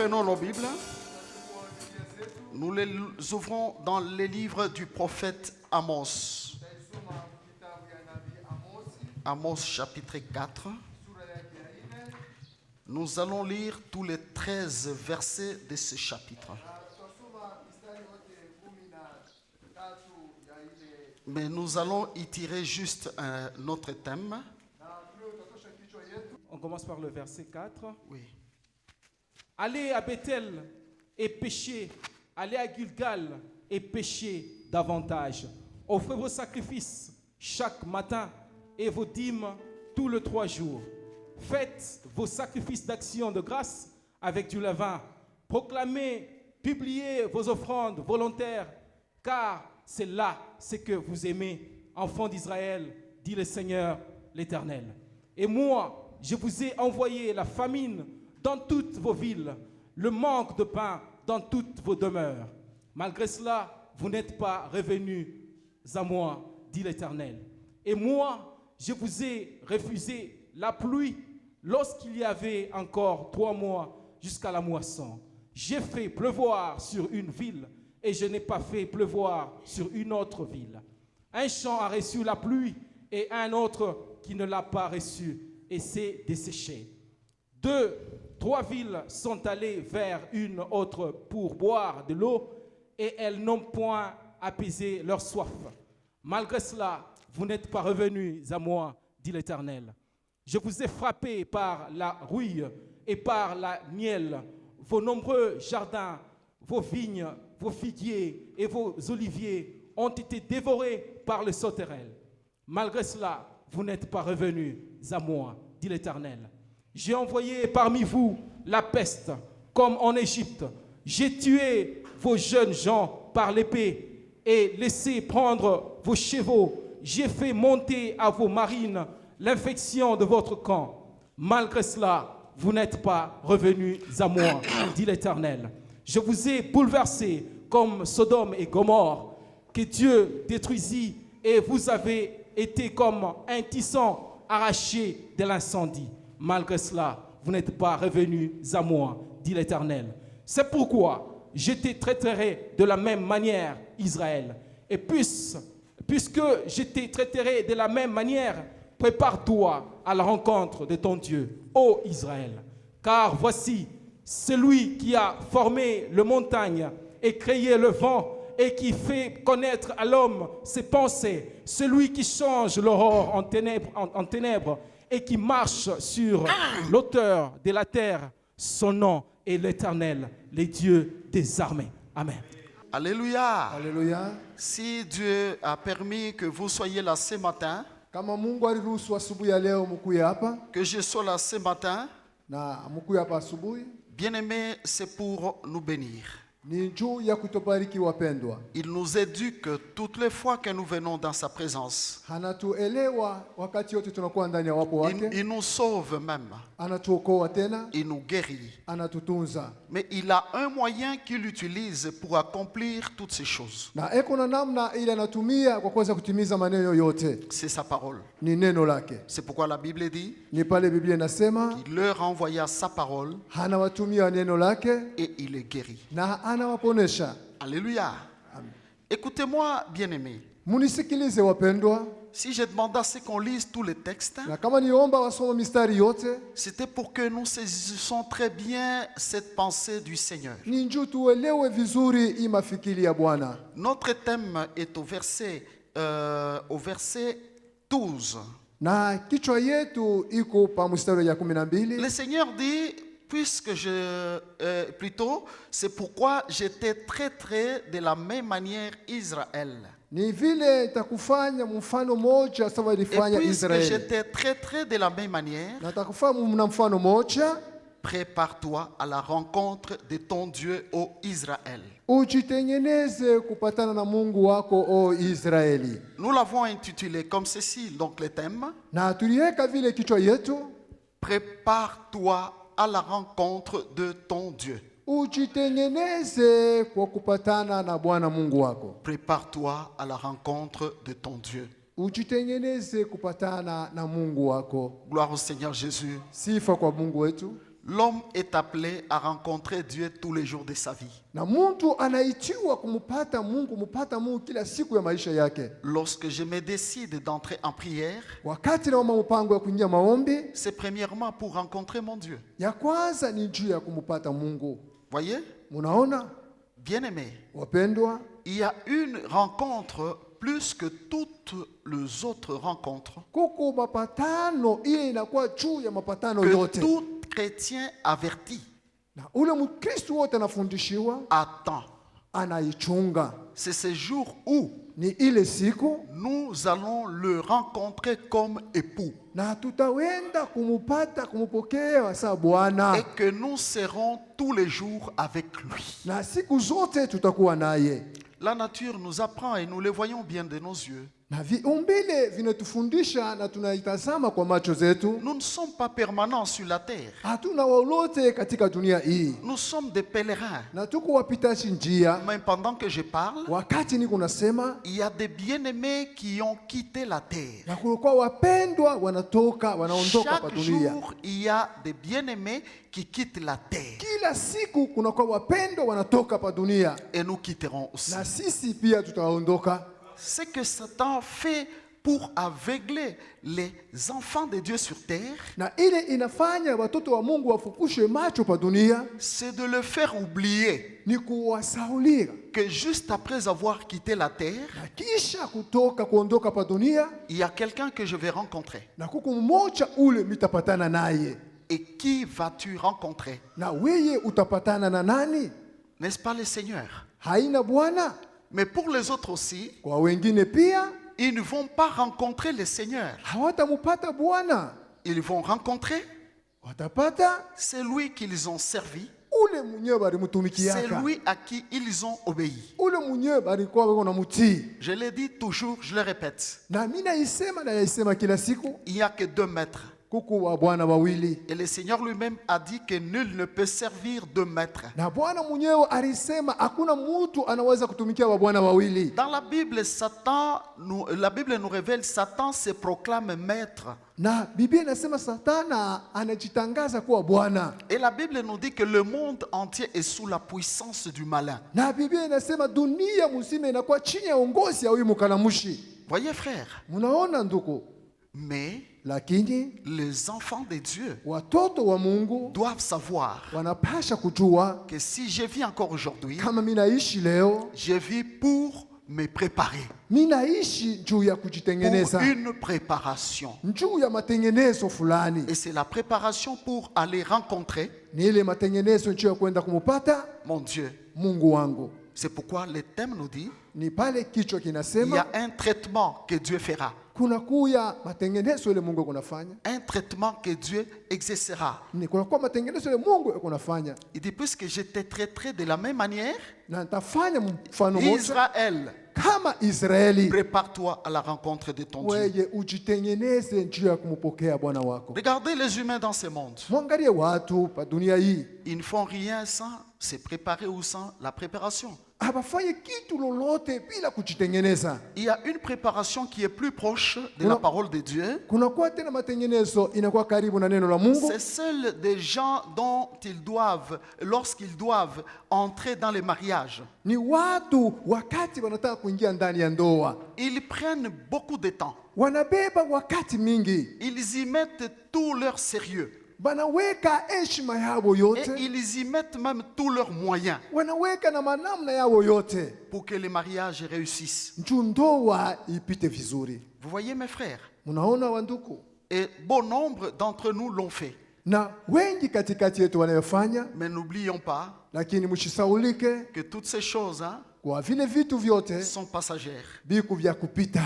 prenons nos Bibles. Nous les ouvrons dans les livres du prophète Amos. Amos chapitre 4. Nous allons lire tous les 13 versets de ce chapitre. Mais nous allons y tirer juste un autre thème. On commence par le verset 4. Oui. Allez à Bethel et péchez. Allez à Gilgal et péchez davantage. Offrez vos sacrifices chaque matin et vos dîmes tous les 3 jours. Faites vos sacrifices d'action de grâce avec du levain. Proclamez, publiez vos offrandes volontaires, car c'est là ce que vous aimez, enfants d'Israël, dit le Seigneur l'Éternel. Et moi, je vous ai envoyé la famine dans toutes vos villes, le manque de pain dans toutes vos demeures. Malgré cela, vous n'êtes pas revenus à moi, dit l'Éternel. Et moi, je vous ai refusé la pluie lorsqu'il y avait encore 3 mois jusqu'à la moisson. J'ai fait pleuvoir sur une ville et je n'ai pas fait pleuvoir sur une autre ville. Un champ a reçu la pluie et un autre qui ne l'a pas reçu et s'est desséché. 2, 3 villes sont allées vers une autre pour boire de l'eau et elles n'ont point apaisé leur soif. Malgré cela, vous n'êtes pas revenus à moi, dit l'Éternel. Je vous ai frappé par la rouille et par la nielle. Vos nombreux jardins, vos vignes, vos figuiers et vos oliviers ont été dévorés par les sauterelles. Malgré cela, vous n'êtes pas revenus à moi, dit l'Éternel. J'ai envoyé parmi vous la peste, comme en Égypte. J'ai tué vos jeunes gens par l'épée et laissé prendre vos chevaux. J'ai fait monter à vos marines l'infection de votre camp. Malgré cela, vous n'êtes pas revenus à moi, dit l'Éternel. Je vous ai bouleversés comme Sodome et Gomorrhe, que Dieu détruisit, et vous avez été comme un tisson arraché de l'incendie. Malgré cela, vous n'êtes pas revenus à moi, dit l'Éternel. C'est pourquoi je te traiterai de la même manière, Israël. Et puisque je te traiterai de la même manière, prépare-toi à la rencontre de ton Dieu, ô Israël. Car voici, celui qui a formé les montagnes et créé le vent et qui fait connaître à l'homme ses pensées, celui qui change l'aurore en ténèbres et qui marche sur l'auteur de la terre, son nom est l'Éternel, le Dieu des armées. Amen. Alléluia. Alléluia. Si Dieu a permis que vous soyez là ce matin, Kama Mungu aliruhusu asubuhi ya leo mkuye hapa que je sois là ce matin, na mkuye hapa asubuhi, bien-aimés, c'est pour nous bénir. ni juu ya kutobariki wapendwa. Il nous éduque toutes les fois que nous venons dans sa présence. Anatuelewa wakati yote tunakuwa ndani ya wapo wake. Il nous sauve même. Anatuokoa tena, Il nous guérit. anatutunza. Mais il a un moyen qu'il utilise pour accomplir toutes ces choses. Na eko na namna ile anatumia kwa kuweza kutimiza maneno yote. C'est sa parole. Ni neno lake. C'est pourquoi la Bible dit Ni pale Biblia inasema qu'il leur envoya sa parole anawatumia neno lake et il les guérit. na anawaponesha. Alléluia. Écoutez-moi, bien-aimés. Munisikilize wapendwa. Si je demandais à ce qu'on lise tous les textes, Na kama niomba wasome mistari yote, c'était pour que nous saisissions très bien cette pensée du Seigneur. ni njoo tuelewe vizuri hii mafikiri ya Bwana. Notre thème est au verset 12. Na kichwa yetu iko pa mstari ya 12. Le Seigneur dit, c'est pourquoi j'étais traité de la même manière Israël. Ni vile takufanya mfano moja sawa Et ilifanya puisque Israeli. j'étais traité de la même manière, Na takufanya mna mfano moja, prépare-toi à la rencontre de ton Dieu, ô Israël. ujitengeneze kupatana na Mungu wako o Israeli. Nous l'avons intitulé comme ceci, donc le thème, Na tuliweka vile kichwa yetu, prépare-toi à la rencontre de ton Dieu. ujitengeneze kwa kupatana na Bwana Mungu wako. Prépare-toi à la rencontre de ton Dieu. Ujitengeneze kupatana na Mungu wako. Gloire au Seigneur Jésus. Sifa kwa Mungu wetu. L'homme est appelé à rencontrer Dieu tous les jours de sa vie. Na mtu anaitiwa kumupata Mungu kila siku ya maisha yake. Lorsque je me décide d'entrer en prière, Wakati naomba mpango ya kuingia maombi, c'est premièrement pour rencontrer mon Dieu. ya kwanza ni juu ya kumupata Mungu. Voyez, Munaona bien-aimés, wapendwa, il y a une rencontre plus que toutes les autres rencontres kuko mapatano ile inakuwa juu ya mapatano que yote. tout chrétien averti Na ule Mkristo wote anafundishiwa, attend. anaichunga. C'est ce jour où Ni ile siku nous allons le rencontrer comme époux na tutawenda kumupata kumupokea sa Bwana, et que nous serons tous les jours avec lui. na siku zote tutakuwa naye. La nature nous apprend et nous le voyons bien de nos yeux. Na viumbile vinatufundisha na tunaitazama kwa macho zetu. Nous ne sommes pas permanents sur la terre. Hatuna lolote katika dunia hii, Nous sommes des pèlerins. na tuko wapitashi njia. Mais pendant que je parle, Wakati niko nasema, il y a des bien-aimés qui ont quitté la terre. na kulikuwa wapendwa wanaondoka pa Chaque dunia. jour, il y a des bien-aimés qui quittent la terre. Kila siku kunakuwa wapendwa wanatoka pa dunia, Et nous quitterons aussi. na sisi pia tutaondoka. Ce que Satan fait pour aveugler les enfants de Dieu sur terre, Na ile inafanya watoto wa Mungu wafupushe macho pa dunia c'est de le faire oublier ni kuwasaulia, que juste après avoir quitté la terre, na kisha kuondoka pa dunia, il y a quelqu'un que je vais rencontrer. na kuko mmoja ule mitapatana naye. Et qui vas-tu rencontrer? Na weye utapatana na nani? N'est-ce pas le Seigneur? Haina Bwana? Mais pour les autres aussi, Kwa wengine pia ils ne vont pas rencontrer le Seigneur. hawatamupata Bwana, Ils vont rencontrer watapata celui qu'ils ont servi, ule mwenyewe balimtumikiaka, celui à qui ils ont obéi. ule mwenyewe balikuwa wako na mutii. Je le dis toujours, je le répète, Na mimi naisema kila siku, il n'y a que deux maîtres. kuku wa Bwana wawili, Et le Seigneur lui-même a dit que nul ne peut servir deux maîtres. na Bwana mwenyewe alisema hakuna mtu anaweza kutumikia wa Bwana wawili. Dans la Bible, la Bible nous révèle Satan se proclame maître. Na Biblia inasema Satana anajitangaza kuwa Bwana, Et la Bible nous dit que le monde entier est sous la puissance du malin. na Biblia inasema dunia mzima inakuwa chini ya uongozi ya huyu mkanamushi. Voyez frère, Munaona ndugu, mais lakini les enfants de Dieu watoto wa Mungu doivent savoir wanapasha kujua que si je vis encore aujourd'hui, kama mimi naishi leo, je vis pour me préparer, mimi naishi juu ya pour kujitengeneza, une préparation. juu ya matengenezo fulani. Et c'est la préparation pour aller rencontrer Ni ile matengenezo juu ya kwenda kumupata mon Dieu. Mungu wangu. C'est pourquoi le thème nous dit, Ni pale kichwa il y kinasema a un traitement que Dieu fera, kuna kuya matengenezo ile Mungu kunafanya, un traitement que Dieu exercera. ni kuna kuwa matengenezo ile Mungu kunafanya, Il dit, puisque je te traiterai de la même manière, na nitafanya mfano moja Israël, kama Israeli. prépare-toi à la rencontre de ton Dieu. Weye ujitengeneze juu ya kumpokea Bwana wako. Regardez les humains dans ce monde. Mwangalie watu pa dunia hii, Ils ne font rien sans se préparer ou sans la préparation. abafanye kitu lolote bila kujitengeneza. Il y a une préparation qui est plus proche de la parole de Dieu. Kuna kuwa tena matengenezo inakuwa karibu na neno la Mungu. C'est celle des gens dont lorsqu'ils doivent entrer dans les mariages, Ni watu wakati wanataka kuingia ndani ya ndoa, ils prennent beaucoup de temps. wanabeba wakati mingi, Ils y mettent tout leur sérieux. wanaweka heshima yao Et yote, ils y mettent même tous leurs moyens wanaweka na manamna yao yote pour que les mariages réussissent. njoo ndoa ipite vizuri. Vous voyez mes frères? Munaona wanduku, Et bon nombre d'entre nous l'ont fait. na wengi katikati yetu wanayofanya, Mais n'oublions pas lakini mshisaulike que toutes ces choses kwa vile vitu vyote sont passagères. biku vya kupita,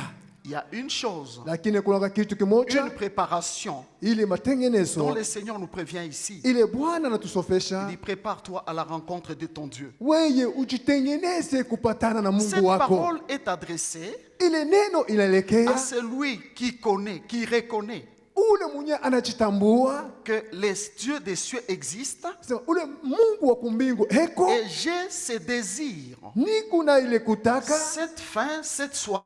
Il y a une chose, lakini kuna kitu une kimoja, préparation ile dont matengenezo le Seigneur nous prévient ici. ile Bwana Il anatusofesha. dit, prépare-toi à la rencontre de ton Dieu. Weye ujitengeneze kupatana na Cette Mungu wako. parole est adressée Ile neno inaelekea à celui qui connaît, qui reconnaît ule mwenye anajitambua, que les dieux des cieux existent sema ule Mungu wa kumbingu eko, et j'ai ce désir, niko na ile kutaka cette faim, cette soif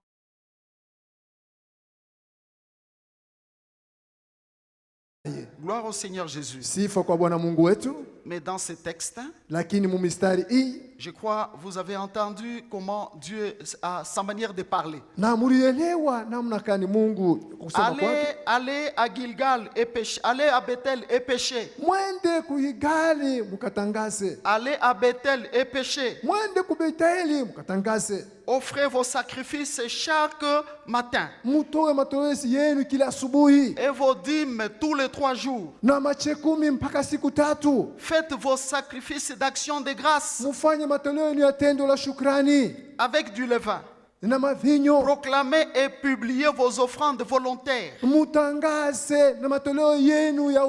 Gloire au Seigneur Jésus. Sifa kwa Bwana Mungu wetu. Mais dans ce texte, Lakini mumistari hii je crois vous avez entendu comment Dieu a sa manière de parler. na mulielewa namna kani Mungu kusema kwake. Allez à Gilgal et péchez. Allez à Bethel et péchez. Mwende kuigali mukatangaze. Allez à Bethel et péchez. Mwende kubeteli mukatangaze. Offrez vos sacrifices chaque matin Mutoe matolezi yenu kila asubuhi et vos dîmes tous les 3 jours. na machekumi mpaka siku 3. Faites vos sacrifices d'action de grâce Mufanye matoleo yenu ya tendo la shukrani avec du levain. na mavinyo. Proclamez et publiez vos offrandes volontaires. Mutangaze na matoleo yenu ya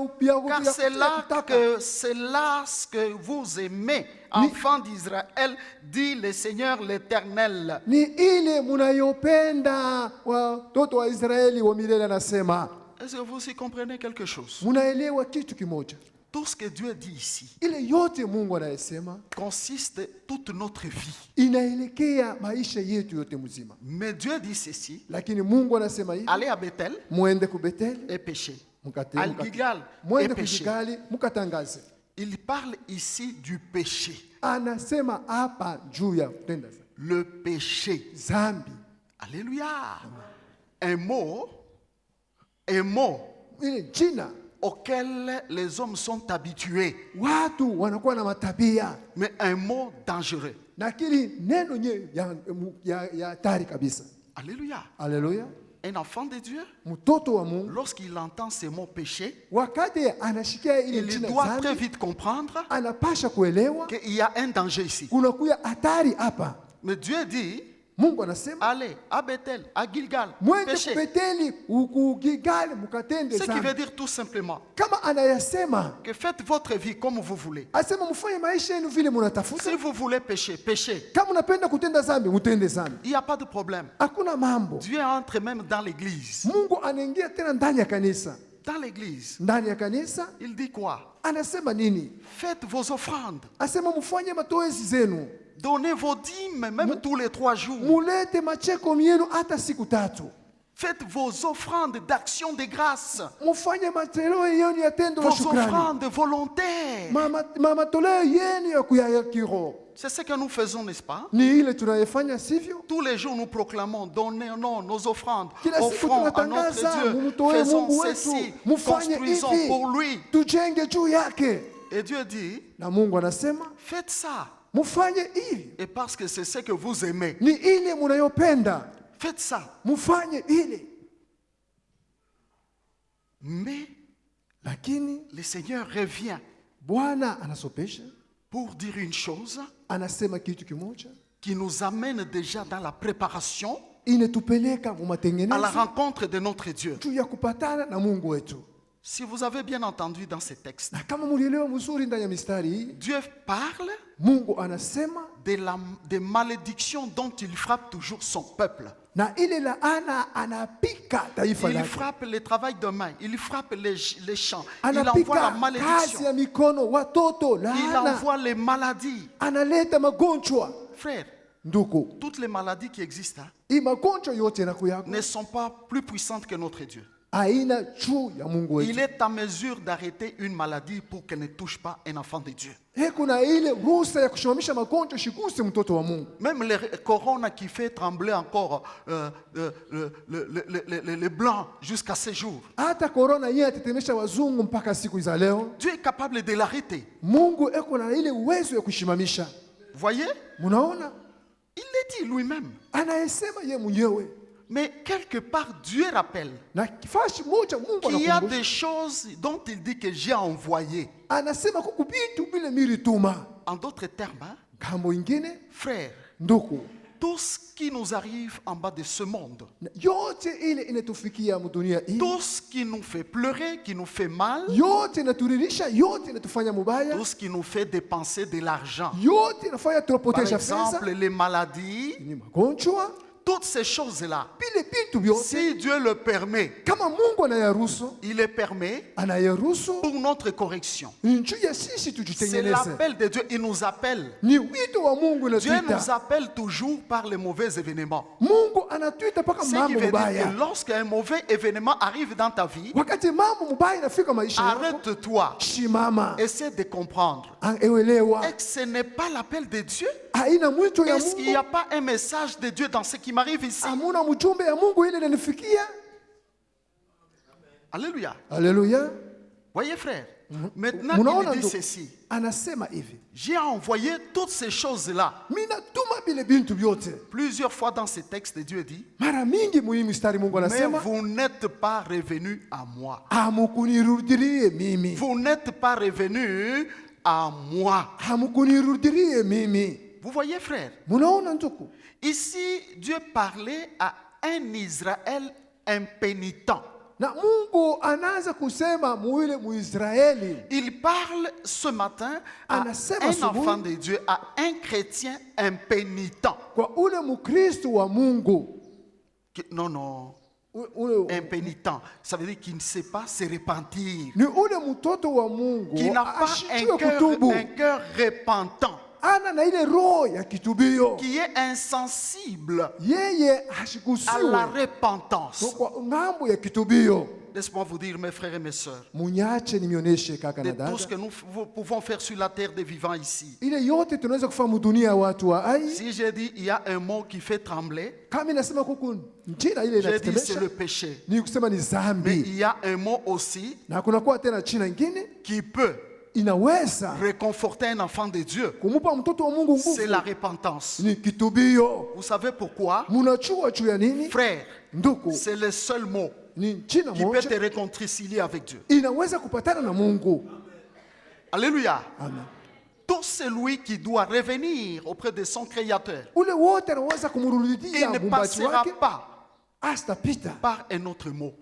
Car c'est là ce que vous aimez, enfants d'Israël, dit le Seigneur l'Éternel. Ni ile munayopenda watoto wa Israeli wa milele anasema. Est-ce que vous y comprenez quelque chose? Munaelewa kitu kimoja. Tout ce que Dieu dit ici Ile yote Mungu anayesema consiste toute notre vie. inaelekea maisha yetu yote mzima. Mais Dieu dit ceci: Lakini Mungu anasema hivi, allez à Bethel muende ku Betheli, et péchez. mukate, À Gilgal et muende péchez. kujigali, mukatangaze. Il parle ici du péché. Anasema hapa juu ya kutenda Le péché. zambi. Alléluia. Un mot Ile jina auquel les hommes sont habitués, watu wanakuwa na matabia, mais un mot dangereux. lakini neno nye ya hatari kabisa. Alléluia. Haleluya. Un enfant de Dieu, Mtoto wa Mungu lorsqu'il entend ces mots péché, wakati anashikia ile il jina doit très zambi, vite comprendre anapasha kuelewa qu'il y a un danger ici. kunakuya hatari hapa. Mais Dieu dit, Mungu anasema allez à Bethel, à Gilgal, mwende péchez. kubeteli ukugigali mukatende Ce qui veut zambi. dire tout simplement Kama anayasema que faites votre vie comme vous voulez. asema mfanye maisha yenu vile munatafuta. Si vous voulez pécher, péchez. Kama unapenda kutenda zambi mutende zambi, Il n'y a pas de problème. hakuna mambo. Dieu entre même dans l'église. Mungu anaingia tena ndani ya kanisa. Dans l'église, Ndani ya kanisa il dit quoi? anasema nini? Faites vos offrandes. Asema mfanye matoezi zenu, Donnez vos dîmes, même tous les 3 jours. mulete macheko yenu hata siku 3. Faites vos offrandes d'action de grâce. Mufanye matoleo yenu ya tendo la Vos shukrani, offrandes volontaires. matoleo yenu ya kiroho. C'est ce que nous faisons, n'est-ce pas? Ni ile tunayefanya, sivyo? Tous les jours, nous proclamons, donnons nos offrandes, Kila siku offrons à notre tunatangaza, Dieu, mumtoe faisons Mungu wetu, ceci, mufanye construisons hivi, pour lui. tujenge juu yake. Et Dieu dit, Na Mungu anasema faites ça. mufanye hivi, Et parce que c'est ce que vous aimez, ni ile munayopenda, faites ça. mufanye ile. Mais Lakini le Seigneur revient Bwana anasopesha, pour dire une chose anasema kitu kimoja, qui nous amène déjà dans la préparation inetupeleka mu à la matengenezo rencontre de notre Dieu. juu ya kupatana na Mungu wetu. Si vous avez bien entendu dans ces textes, Na kama mulielewa mzuri ndani ya mistari hii, Dieu parle Mungu anasema des malédictions dont il frappe toujours son peuple. na ile laana anapika taifa Il lake, frappe le travail de main, il frappe les champs, il envoie la anapika kazi malédiction, ya mikono, watoto, il laana, envoie les maladies. analeta magonjwa. Frère, Ndugu, toutes les maladies qui existent hii magonjwa yote yanakuyako ne sont pas plus puissantes que notre Dieu. aina juu ya Mungu Il wetu. est en mesure d'arrêter une maladie pour qu'elle ne touche pas un enfant de Dieu. Kuna ile ruhusa ya kusimamisha magonjwa shikuse mtoto wa Mungu. Même le corona qui fait trembler encore les blancs jusqu'à ces jours. Hata corona yeye atetemesha wazungu mpaka siku za leo. Dieu est capable de l'arrêter. Mungu eko na ile uwezo ya kushimamisha. Voyez? Munaona? Il le dit lui-même. Anayesema ye mwenyewe. Mais quelque part, Dieu rappelle Na kifashi moja Mungu qu'il y a anakumbusha. des choses dont il dit que j'ai envoyé. Anasema kuku bitu bila milituma. En d'autres termes, hein, Kambo ingine, frère, ndugu, tout ce qui nous arrive en bas de ce monde, yote ile inatufikia mudunia hii, tout ce qui nous fait pleurer, qui nous fait mal, yote inaturirisha, yote inatufanya mubaya, tout ce qui nous fait dépenser de l'argent. yote inafanya Par tunapotesha pesa, exemple, les maladies, ni magonjwa, toutes ces choses-là, vile vitu vyote si Dieu le permet, kama Mungu anayaruhusu, il le permet anayaruhusu pour notre correction. juu ya sisi C'est tujitengeneze. l'appel de Dieu. Il nous appelle. Ni wito wa Mungu Dieu nous unatuita. appelle toujours par les mauvais événements. Mungu anatuita mpaka Ce qui mambo veut dire mubaya. que lorsqu'un mauvais événement arrive dans ta vie, Wakati mambo mubaya inafika maisha yako, arrête-toi. shimama, Essaie de comprendre. elewa. Est-ce que ce n'est pas l'appel de Dieu? Haina mwito ya Est-ce qu'il n'y Mungu? a pas un message de Dieu dans ce qui m'arrive ici? Hamuna mjumbe ya Mungu ile inanifikia? Alléluia. Haleluya. Voyez frère, maintenant Munaona il dit ndugu, ceci. anasema hivi, J'ai envoyé toutes ces choses-là. mina tuma vile bintu vyote. Plusieurs fois dans ce texte, Dieu dit, Mara mingi muhimu mstari Mungu mais anasema, vous n'êtes pas revenus à moi. hamukunirudirie mimi. Vous n'êtes pas revenus à moi. Hamukunirudirie mimi. Vous voyez frère, Munaona ndugu? ici Dieu parlait à un Israël impénitent. Na Mungu anaanza kusema muile Muisraeli. Il parle ce matin à Anasema un asubuhi, enfant de Dieu, à un chrétien impénitent. kwa ule Mkristo wa Mungu. Non, Ule, impénitent. Ça veut dire qu'il ne sait pas se repentir. ni ule mtoto wa Mungu Qui n'a pas ashijue kutubu. un cœur repentant. Ana na ile roho ya kitubio. Qui est insensible Yeye à la hashikusiwe repentance. kwa ngambo ya kitubio. Laisse-moi vous dire, mes frères et mes sœurs, Munyache nimioneshe kaka de na dada. tout ce que nous pouvons faire sur la terre des vivants ici. Ile yote tunaweza kufanya dunia ya watu wa ai. Si j'ai dit il y a un mot qui fait trembler, Kama inasema kuku njira ile j'ai dit c'est inatetemesha, le péché. ni kusema ni Mais zambi. il y a un mot aussi Na kuna kuwa tena china ingine qui peut inaweza réconforter un enfant de Dieu. kumupa mtoto wa Mungu C'est la nguvu. repentance. Ni kitubio. Vous savez pourquoi? Munachua juu ya nini? Frère, Ndugu, c'est le seul mot ni jina qui peut moja te réconcilier avec Dieu. inaweza kupatana na Mungu. Alléluia. Amen. Tout celui qui doit revenir auprès de son Créateur, Ule wote anaweza il kumrudia ne muumbaji passera wake pas astapita par un autre mot.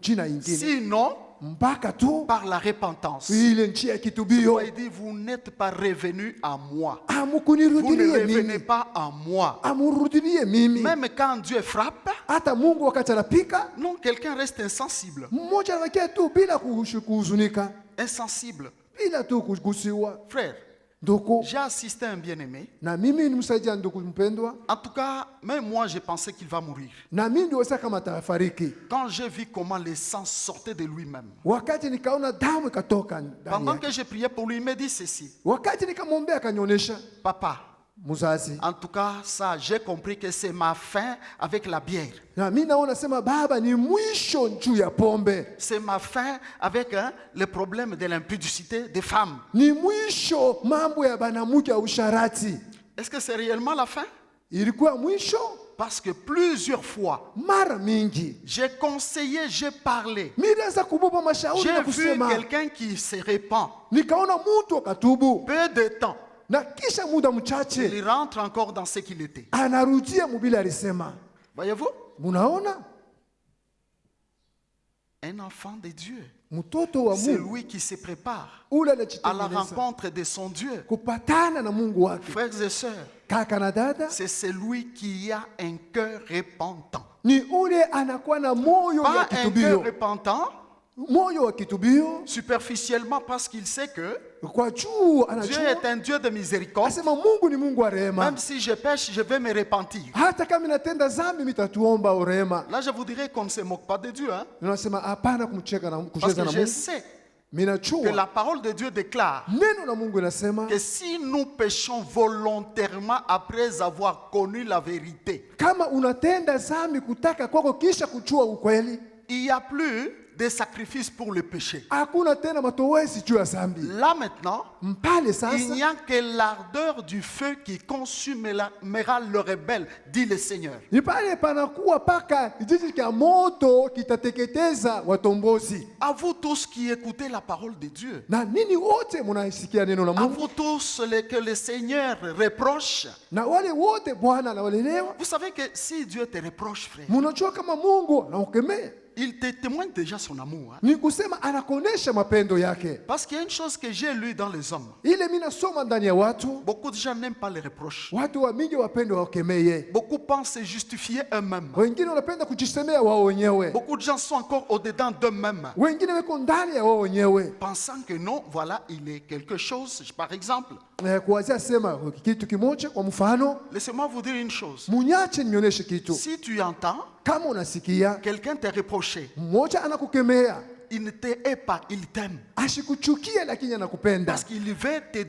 jina ingine Sinon, mpaka tu par la repentance. ile njia ya kitubio. Il dit, vous n'êtes pas revenus à moi. Vous ne Amukunirudilie revenez mimi, pas à moi. amurudilie mimi. Même quand Dieu frappe, Hata Mungu wakati anapika, non, quelqu'un reste insensible. mmoja anabakia tu bila kuhuzunika, Insensible. bila tu kugusiwa. Frère, Ndugu, j'ai assisté à un bien-aimé. na mimi nimsaidia ndugu mpendwa, En tout cas, même moi, j'ai pensé qu'il va mourir. na mimi ndiweza kama atafariki. Quand j'ai vu comment le sang sortait de lui-même. Wakati nikaona damu ikatoka ndani Pendant yake, que j'ai prié pour lui, il me dit ceci. wakati nikamwombea akanionyesha, Papa, mzazi, en tout cas, ça, j'ai compris que c'est ma fin avec la bière. na mimi naona sema baba, ni mwisho juu ya pombe, C'est ma fin avec le problème de l'impudicité des femmes. ni mwisho mambo ya banamuke ya usharati. Est-ce que c'est réellement la fin? Ilikuwa mwisho. Parce que plusieurs fois, Mara mingi j'ai conseillé, j'ai parlé. miliweza kubupa mashauri J'ai na vu kusema, quelqu'un qui se répand. nikaona mtu akatubu, Peu de temps, na kisha muda mchache il rentre encore dans ce qu'il était. anarudia mubili alisema. Voyez-vous? Munaona, Un enfant de Dieu. mtoto wa C'est Mungu lui qui se prépare ule à la anajitengeneza rencontre de son Dieu. kupatana na Mungu wake. Frères et sœurs, Kaka na dada, c'est celui qui a un cœur repentant. ni ule anakuwa na moyo Pas ya un cœur kitubio, repentant moyo wa kitubio superficiellement parce qu'il sait que kwa juu Dieu anajua, est un Dieu de miséricorde. asema Mungu ni Mungu wa rehema. Même si je pêche, je vais me repentir. Hata kama natenda zambi mitatuomba urehema. Là, je vous dirais qu'on ne se moque pas de Dieu. Hein? Ninasema hapana kumcheka na Parce kucheza que na je Mungu. sais que Minachua la parole de Dieu déclare neno la Mungu inasema que si nous péchons volontairement après avoir connu la vérité, kama unatenda zambi kutaka kwako kisha kuchua ukweli, il n'y a plus de sacrifice pour le péché. hakuna tena matowezi juu ya zambi. Là maintenant, Mpale il sasa n'y a que l'ardeur du feu qui consumera le rebelle, dit le Seigneur. ni pale panakuwa paka kijiji cha moto kitateketeza watombozi. À vous tous qui écoutez la parole de Dieu, Na nini wote munaisikia neno la à Mungu, vous tous que le Seigneur reproche, na wale wote Bwana anawalelewa, vous savez que si Dieu te reproche, frère, munajua kama Mungu anaukemea, il te témoigne déjà son amour. Hein. ni kusema anakuonesha mapendo yake. Parce qu'il y a une chose que j'ai lue dans les hommes. Ile mimi nasoma ndani ya watu, Beaucoup de gens n'aiment pas les reproches. watu wa mingi wapendo wakemeye, Beaucoup pensent se justifier eux-mêmes. wengine wanapenda kujisemea wao wenyewe, Beaucoup de gens sont encore au-dedans d'eux-mêmes, wengine weko ndani ya wao wenyewe, pensant que non, voilà, il est quelque chose. Par exemple, kuanzia sema kitu kimoja. Kwa mfano, laissez-moi vous dire une chose. munyache nionyeshe kitu. Si tu entends Kama unasikia quelqu'un te reprocher, mmoja anakukemea, il ne te hait pas, il t'aime. ashikuchukia lakini anakupenda, Parce qu'il veut te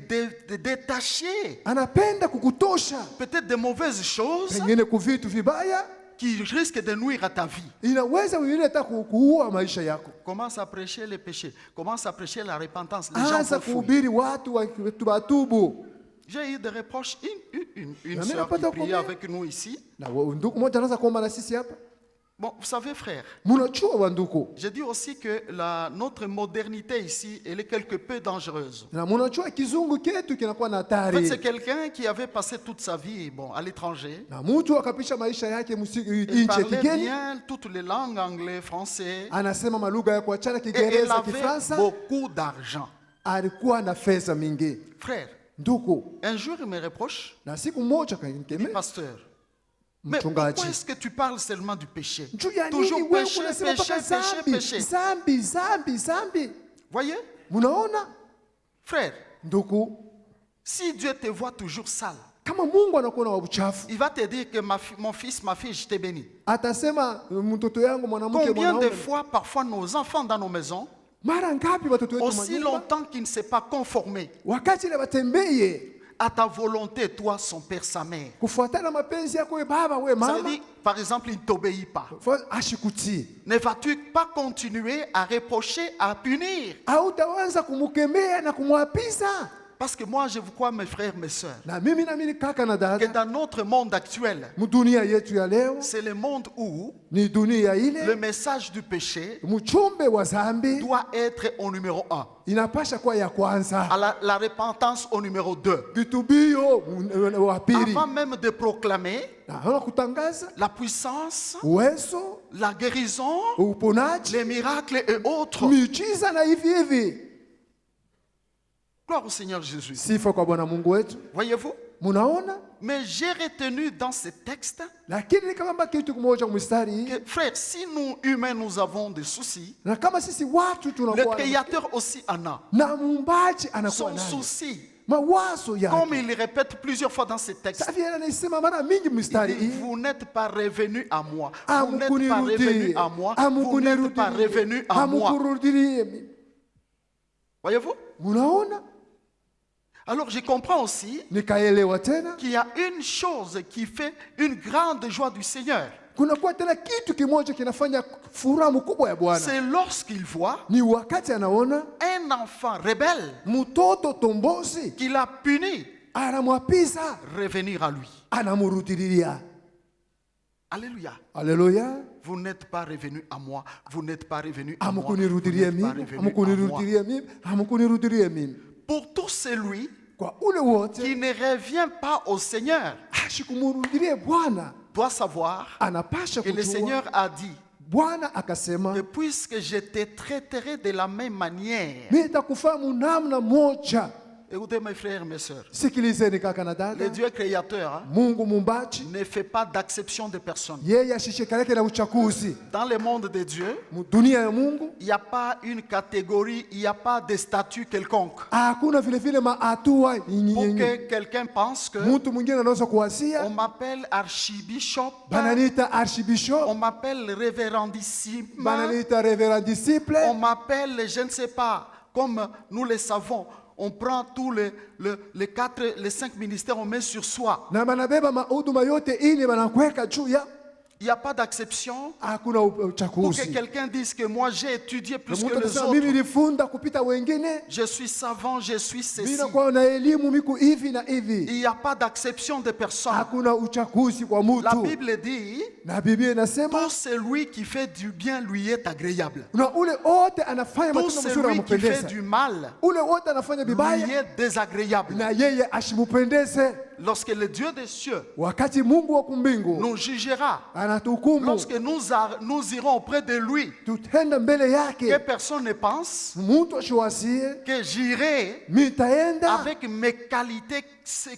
détacher. anapenda kukutosha Peut-être de mauvaises choses pengine kuvitu vibaya, qui risquent de nuire à ta vie. inaweza wengine hata kuua maisha yako. Commence à prêcher les péchés. Commence à prêcher la repentance. Les gens Anza vont fouiller. kuhubiri watu watubu. J'ai eu des reproches. Une Amen, sœur pas qui de priait problème. avec nous ici. Na ndugu mmoja anaweza kuomba na sisi hapa. Bon, vous savez, frère, Mnajua wanduku, j'ai dit aussi que notre modernité ici, elle est quelque peu dangereuse. na mnajua kizungu ketu kinakuwa na En fait, hatari, c'est quelqu'un qui avait passé toute sa vie à l'étranger. na mtu akapisha maisha yake Il nchi ya parlait kigeni, bien toutes les langues, anglais, français. anasema malugha ya kuachana, Et il Kiingereza, avait Kifaransa, beaucoup d'argent. alikuwa na fedha mingi. Frère, Ndugu, un jour, il me reproche, na siku moja dit, kanikemea, pasteur, mais mchungaji, pourquoi est-ce que tu parles seulement du péché? juu ya nini Toujours wewe péché, unasema péché, mpaka péché, zambi, péché. zambi, zambi, zambi? Voyez, Munaona frère, ndugu, si Dieu te voit toujours sale, kama Mungu anakuona wa uchafu, il va te dire que mon fils, ma fille, je t'ai béni. atasema mtoto yangu mwanamke, Combien de mwanaume. fois, parfois, nos enfants dans nos maisons, Mara ngapi watoto wetu aussi manyumba, longtemps qu'ils ne s'est pas conformé wakati ile watembeye à ta volonté, toi, son père, sa mère. kufuatana mapenzi yako, we baba, we Ça mama, veut dire, par exemple, il ne t'obéit pas. ashikutii, Ne vas-tu pas continuer à reprocher, à punir? hautaanza kumkemea na kumwapiza. Parce que moi, je vous crois, mes frères, mes sœurs, Na mimi kaka na que dada, dans notre monde actuel, mdunia yetu ya leo c'est le monde où ni dunia le ile, message du péché mchumbe wa zambi doit être au numéro 1, inapasha kuwa ya kwanza, à la repentance au numéro 2. kitubio wa pili, Avant même de proclamer na kutangaza la puissance, uwezo, la guérison, uponaji, les miracles et autres. miujiza na hivi hivi. Gloire au Seigneur Jésus. Sifa kwa Bwana Mungu wetu. Voyez-vous? Munaona? Mais j'ai retenu dans ce texte Lakini kama kitu kimoja mstari, que, frère, si nous, humains, nous avons des soucis, na kama sisi watu le tunakuwa Créateur aussi en a. na muumbaji anakuwa Son nayo souci, mawazo comme yake. il le répète plusieurs fois dans ce texte, Safi anasema mara mingi il mstari dit, hii, vous n'êtes pas revenu à moi. Vous n'êtes pas revenu amukunirudirie, à moi. Vous n'êtes pas revenu à moi. amukurudirie. Voyez-vous? Munaona? Alors je comprends aussi Nikaelewa tena, qu'il y a une chose qui fait une grande joie du Seigneur. kunakuwa tena kitu kimoja kinafanya furaha mkubwa ya Bwana, C'est lorsqu'il voit ni wakati anaona un enfant rebelle mtoto tombozi qu'il a puni anamwapiza, revenir à lui. anamurudiria. Alléluia. Haleluya. Vous n'êtes pas revenu à moi. Vous n'êtes pas revenu à moi. Vous Amukunirudiria n'êtes pas mimi, revenu à moi. amukunirudiria mimi, amukunirudiria mimi. Pour tout celui Kwa ule wote qui ne revient pas au Seigneur ashikumurudirie Bwana, doit savoir anapasha que le kujua Seigneur a dit Bwana akasema, que puisque je te traiterai de la même manière. mimi nitakufahamu namna moja. Écoutez mes frères, mes sœurs, Sikilizeni kaka na le dada, Dieu créateur hein, Mungu muumbaji ne fait pas d'acception de personne. yeye ashishikaleke na uchaguzi. Dans le monde de Dieu, Dunia ya Mungu il n'y a pas une catégorie, il n'y a pas de statut quelconque. hakuna vile vile maatua Pour nyingi. que quelqu'un pense que Mtu mwingine anaweza on kuwasia m'appelle archibishop, bananiita archibishop, on m'appelle révérendissime, bananiita reverend disciple, on m'appelle, je ne sais pas, comme nous le savons, on prend tous les 5 ministères, on met sur soi. na banabeba mahuduma yote ili banakweka juu ya, Il n'y a pas d'acception hakuna pour que uchaguzi. quelqu'un dise que moi j'ai étudié plus Na que mtu les anasema mimi autres. nilifunda kupita wengine, Je suis savant, je suis ceci. mimi nakuwa na elimu miku hivi na hivi. Il n'y a pas d'acception de personne. Hakuna uchaguzi kwa La mtu. Bible dit, Na Biblia inasema tout celui qui fait du bien lui est agréable. na ule wote anafanya Tout matendo mazuri celui qui fait yampendeza, du mal ule wote anafanya lui vibaya est désagréable. na yeye ashimupendeze. lorsque le Dieu des cieux wakati Mungu wa kumbingu nous jugera, anatuhukumu, lorsque nous irons auprès de lui, tutenda mbele que yake, personne ne pense mtu asiwazie que j'irai mitaenda avec mes qualités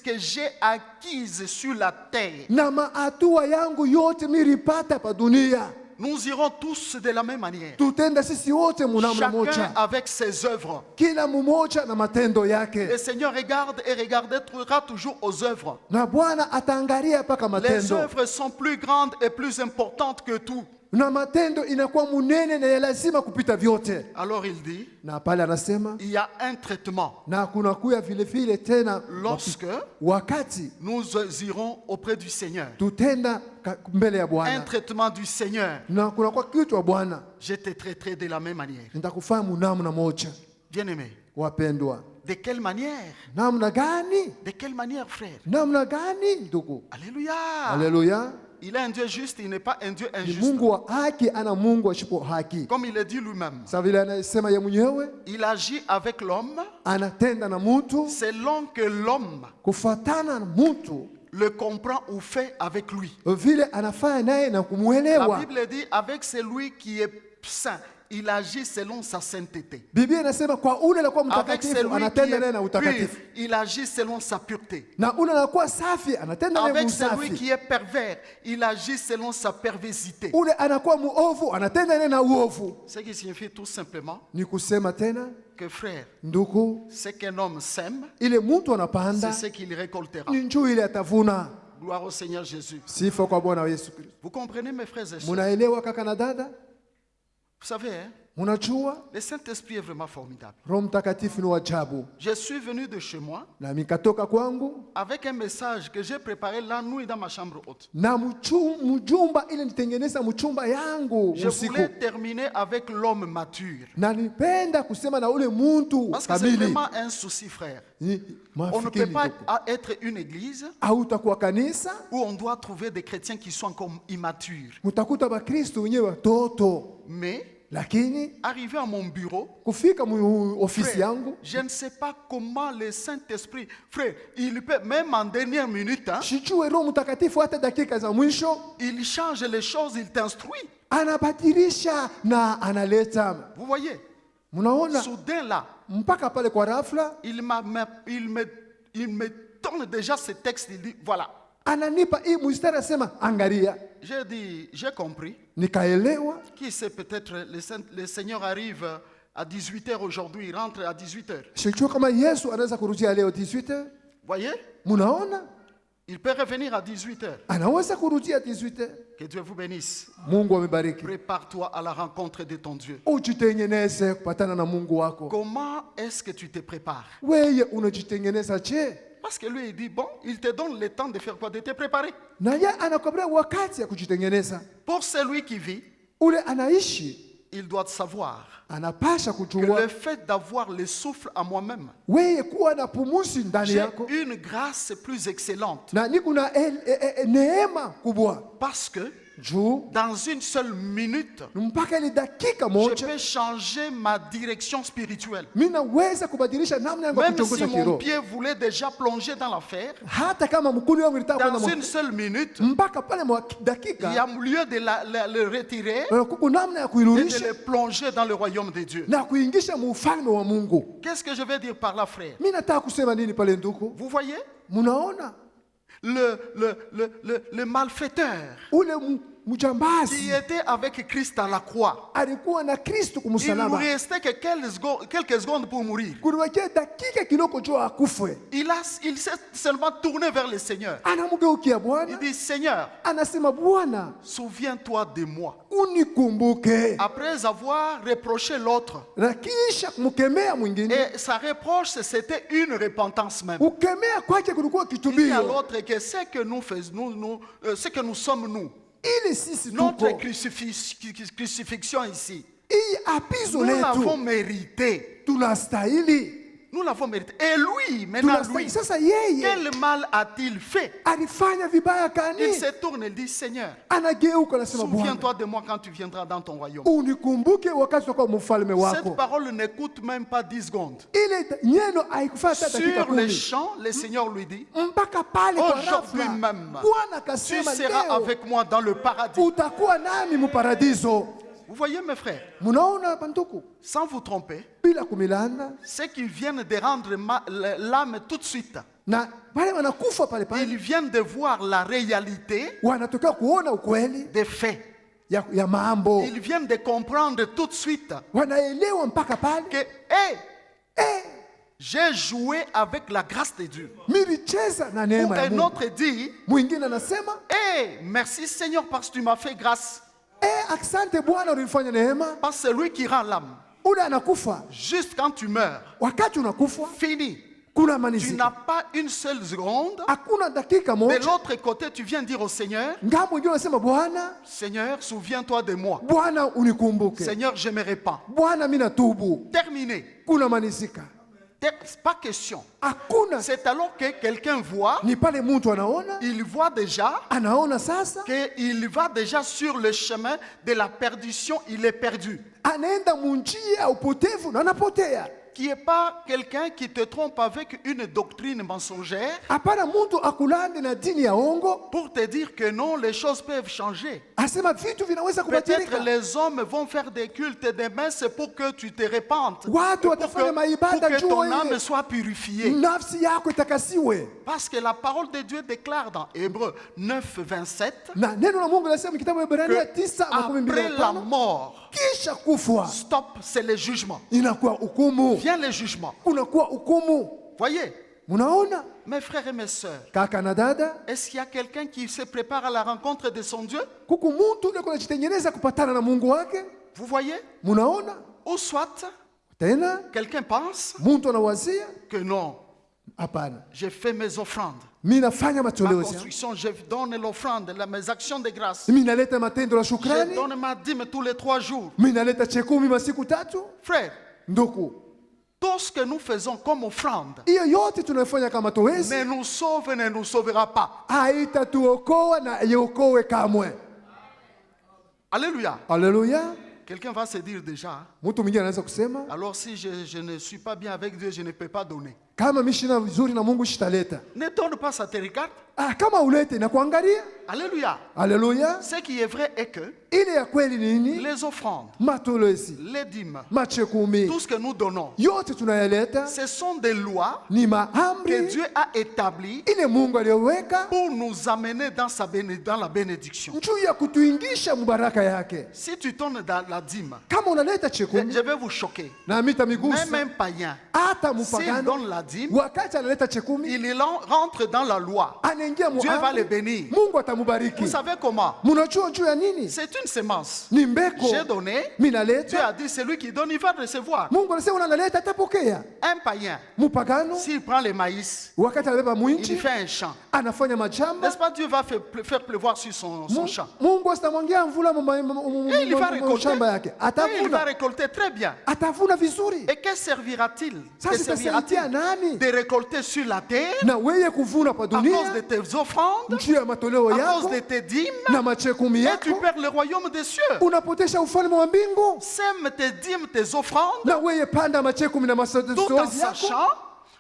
que j'ai acquises sur la terre. na maatua yangu yote miripata pa dunia. Nous irons tous de la même manière. Tutenda sisi wote munamna Chacun moja, avec ses œuvres. kila mmoja na matendo Le yake, Seigneur regarde et regardera toujours aux œuvres. na Bwana ataangalia mpaka Les matendo, œuvres sont plus grandes et plus importantes que tout. na matendo inakuwa munene na ya lazima kupita vyote. Alors il dit, Na pale anasema il y a un traitement. na kuna kuya vile vile tena Lorsque wakati nous irons auprès du Seigneur. tutenda mbele ya Un Bwana, traitement du Seigneur. na kuna kwa kitu wa Bwana Je te traiterai de la même manière. nitakufahamu namna moja. Bien-aimé, Wapendwa, de quelle manière? namna gani? De quelle manière, frère? Namna gani ndugu? Alléluia. Haleluya! Il est un Dieu juste, il n'est pas un Dieu Ni injuste. Mungu wa haki, ana Mungu asipo haki. Comme il a dit lui-même, Sa vile anasema ye mwenyewe, il agit avec l'homme anatenda na mtu selon que l'homme kufatana na mtu le comprend ou fait avec lui. vile anafanya naye na La kumwelewa. Bible dit, avec celui qui est saint, il agit selon sa sainteté. Biblia inasema kwa ule anakuwa Avec mtakatifu celui qui anatenda naye na est utakatifu, pur, il agit selon sa pureté. na ule anakuwa safi anatenda naye Avec celui usafi. qui est pervers, il agit selon sa perversité. Ule anakuwa muovu anatenda naye na uovu. Ce qui signifie tout simplement Ni kusema tena, que, frère, ndugu, ce qu'un homme sème, ile mtu c'est anapanda ce qu'il récoltera. ni njuu ile atavuna. Gloire au Seigneur Jésus. Sifa kwa Bwana Yesu Kristo. Vous comprenez, mes frères et sœurs? Munaelewa kaka na dada? Vous savez, hein, Munajua le Saint-Esprit est vraiment formidable. Roho Mtakatifu ni wa ajabu. Je suis venu de chez moi Na mikatoka kwangu avec un message que j'ai préparé la nuit dans ma chambre haute. na mjumba ile nitengeneza mchumba yangu Je usiku, voulais terminer avec l'homme mature. na nipenda kusema na ule muntu Parce que c'est kamili. vraiment un souci, frère. Ni On ne mafikiri peut pas ndugu. être une église Hautakuwa kanisa, où on doit trouver des chrétiens qui sont encore immatures. mutakuta Bakristo wenyewe watoto, Mais, lakini arrivé à mon bureau, kufika ofisi frère, yangu je ne sais pas comment le Saint-Esprit, frère, il peut, même en dernière minute, hein, sijue Roho Mtakatifu hata dakika za mwisho il change les choses, il t'instruit. anabadilisha na analeta. Vous voyez, Munaona, soudain là, mpaka pale kwa rafla il me donne déjà ce texte, il dit, voilà. ananipa hii mstari, asema angalia. J'ai dit, j'ai compris. Nikaelewa. Qui sait, peut-être le Seigneur arrive à 18h aujourd'hui, il rentre à 18h. Sijua kama Yesu anaweza kurudia leo 18h. Voyez, Munaona, il peut revenir à 18h. anaweza kurudia 18h. Que Dieu vous bénisse. Mungu amebariki. Prépare-toi à la rencontre de ton Dieu. Ujitengeneze kupatana na Mungu wako. Comment est-ce que tu te prépares? Weye unajitengeneza je? Parce que lui, il dit, bon, il te donne le temps de faire quoi? De te préparer. Na yeye anakwambia wakati ya kujitengeneza. Pour celui qui vit, Ule anaishi il doit savoir anapasha que kujua le fait d'avoir le souffle à moi-même, weye kuwa na pumuzi ndani j'ai yako, une grâce plus excellente. na ni kuna neema kubwa Parce que juu dans une seule minute, mpaka ile dakika je moja peux changer ma direction spirituelle. mimi naweza kubadilisha namna yangu ya Même si kutongoza mon kiroho. pied voulait déjà plonger dans l'affaire, Hata kama mkulu wangu nitaka dans kwenda une seule minute, mpaka pale mwa il y dakika, a lieu de le retirer kuko namna ya et de kuirudisha le plonger dans le royaume de Dieu. na kuingisha mu ufalme wa Mungu. Qu'est-ce que je veux dire par là, frère? Mimi nataka kusema nini pale ndugu? Vous voyez, Munaona le malfaiteur ule mjambazi qui était avec Christ à la croix, alikuwa na Kristo il ne kumsalaba, lui restait que quelques secondes pour mourir. kuliwakia dakika kiloko juu akufe. Il s'est seulement tourné vers le Seigneur. Anamgeukia Il Bwana, dit, Seigneur, anasema Bwana, souviens-toi de moi. unikumbuke. Après avoir reproché l'autre, Na kisha kumkemea mwingine, et sa reproche, c'était une repentance même. ukemea kwake kulikuwa Il dit à kitubio, l'autre que ce que nous faisons, ce que nous sommes nous, ili sisi notre tuko crucifixion ici, hii apizo nous l'avons letu mérité. tunastahili. nous l'avons mérité. Et lui, maintenant tunastahili. lui, Sasa yeye quel mal a-t-il fait? alifanya vibaya Il gani? se tourne et dit, Seigneur, Anageuka anasema, Bwana, souviens-toi de moi quand tu viendras dans ton royaume. unikumbuke wakati utakuwa mfalme Cette wako. parole n'écoute même pas 10 secondes. Ile neno haikufaa hata dakika Sur les 10. champs, le Seigneur lui dit, Mpaka pale kwa aujourd'hui rafla même, Bwana tu akasema, seras leo avec moi dans le paradis. utakuwa nami muparadiso. Vous voyez mes frères, Munaona banduku, sans vous tromper, bila kumilana, ceux qui viennent de rendre l'âme tout de suite, na wale wanakufa pale pale ils viennent de voir la réalité wanatokea kuona ukweli des faits. ya mambo, Ils viennent de comprendre tout de suite wanaelewa mpaka pale, que, j'ai joué avec la grâce de Dieu. milicheza na Ou neema ya un Mungu. autre dit, Mwingine anasema, merci Seigneur parce que tu m'as fait grâce. asante Bwana ulifanya neema. Parce que c'est lui qui rend l'âme. Ule anakufa, Juste quand tu meurs, wakati unakufa fini. kuna Tu manisika, n'as pas une seule seconde. hakuna dakika De moja. l'autre côté, tu viens dire au Seigneur, Ngambo mwingine anasema, Bwana, Seigneur, souviens-toi de moi. Bwana unikumbuke, Seigneur, je me répands. Bwana mimi natubu. Terminé. Kuna manisika, C'est pas question. hakuna. C'est alors que quelqu'un voit, Ni pale mtu anaona, il voit déjà anaona sasa, qu'il va déjà sur le chemin de la perdition, il est perdu. anaenda munjia ya upotevu na anapotea. Qui n'est pas quelqu'un qui te trompe avec une doctrine mensongère Hapana mtu akulande na dini ya ongo, pour te dire que non, les choses peuvent changer. asema vitu vinaweza Peut-être kubadilika. les hommes vont faire des cultes demain, c'est pour que tu te répandes. Watu Pour watafanya que, maibada pour que ton juu âme wewe soit purifiée. nafsi yako itakasiwe. Parce que la parole de Dieu déclare dans Hébreux 9, 27 Na neno la Mungu linasema kitabu ya Ibrania que 9:25, après la mort, kisha kufa stop, c'est le jugement. inakuwa hukumu, Vient le jugement. kunakuwa hukumu. Voyez, Munaona mes frères et mes sœurs, kaka na dada, est-ce qu'il y a quelqu'un qui se prépare à la rencontre de son Dieu? kuku mtu ule kunajitengeneza kupatana na Mungu wake. Vous voyez? Munaona Ou soit, tena quelqu'un pense mtu anawazia, que non, hapana, j'ai fait mes offrandes. mimi nafanya Ma matoleo yangu, construction, je donne l'offrande, mes actions de grâce. mimi naleta matendo la Je shukrani, donne ma dîme tous les 3 jours. mimi naleta chekumi masiku tatu. Frère, Ndugu, tout ce que nous faisons comme offrande hiyo yote tunafanya kama toezi ne nous sauve, ne nous sauvera pas. haitatuokoa na iokoe kamwe. Alléluia. Haleluya. Quelqu'un va se dire déjà, Mtu mwingine anaweza kusema, alors si je ne suis pas bien avec Dieu, je ne peux pas donner. kama mimi sina vizuri na Mungu shitaleta. Ne donne pas, ça te regarde. Kama ulete na kuangalia. Alléluia. Haleluya. Ce qui est vrai est que Ile ya kweli ni nini? les offrandes, Matolezi, les dîmes, machekumi, tout ce que nous donnons, yote tunayaleta ce sont des lois ni que maamri Dieu a établies ile Mungu aliyoweka pour nous amener dans la bénédiction. juu ya kutuingisha mubaraka yake. Si tu donnes dans la dîme, Kama unaleta chekumi je vais vous choquer. na mita Même migusa, un païen, hata s'il mupagano donne la dîme, wakati analeta chekumi il rentre dans la loi. anaingia Dieu va le muamri, bénir. Mungu atamubariki. Vous savez comment? Munajua juu ya nini? C'est une semence. Ni mbeko. J'ai donné. Mimi Dieu naleta, a dit, celui qui donne, il va recevoir. Mungu anasema unaleta atapokea. Un païen, Mupagano s'il prend le maïs, wakati anabeba il mwinchi fait un champ. anafanya machamba, N'est-ce pas, Dieu va faire pleuvoir sur son champ. Mungu asitamwangia mvula Et il va récolter. shamba yake, Et il va atavuna, récolter très bien. atavuna vizuri. Et que servira-t-il? Sasa Que servira-t-il itasaidia nani? de récolter sur la terre Na wewe kuvuna pa à cause de dunia tes offrandes, juu ya matoleo à cause yako de tes dîmes, na machekumi et tu yako, perds le royaume des cieux. unapotesha ufalme wa mbingu. Sème tes dîmes, tes offrandes, Na wewe panda machekumi na tout en masoezi yako sachant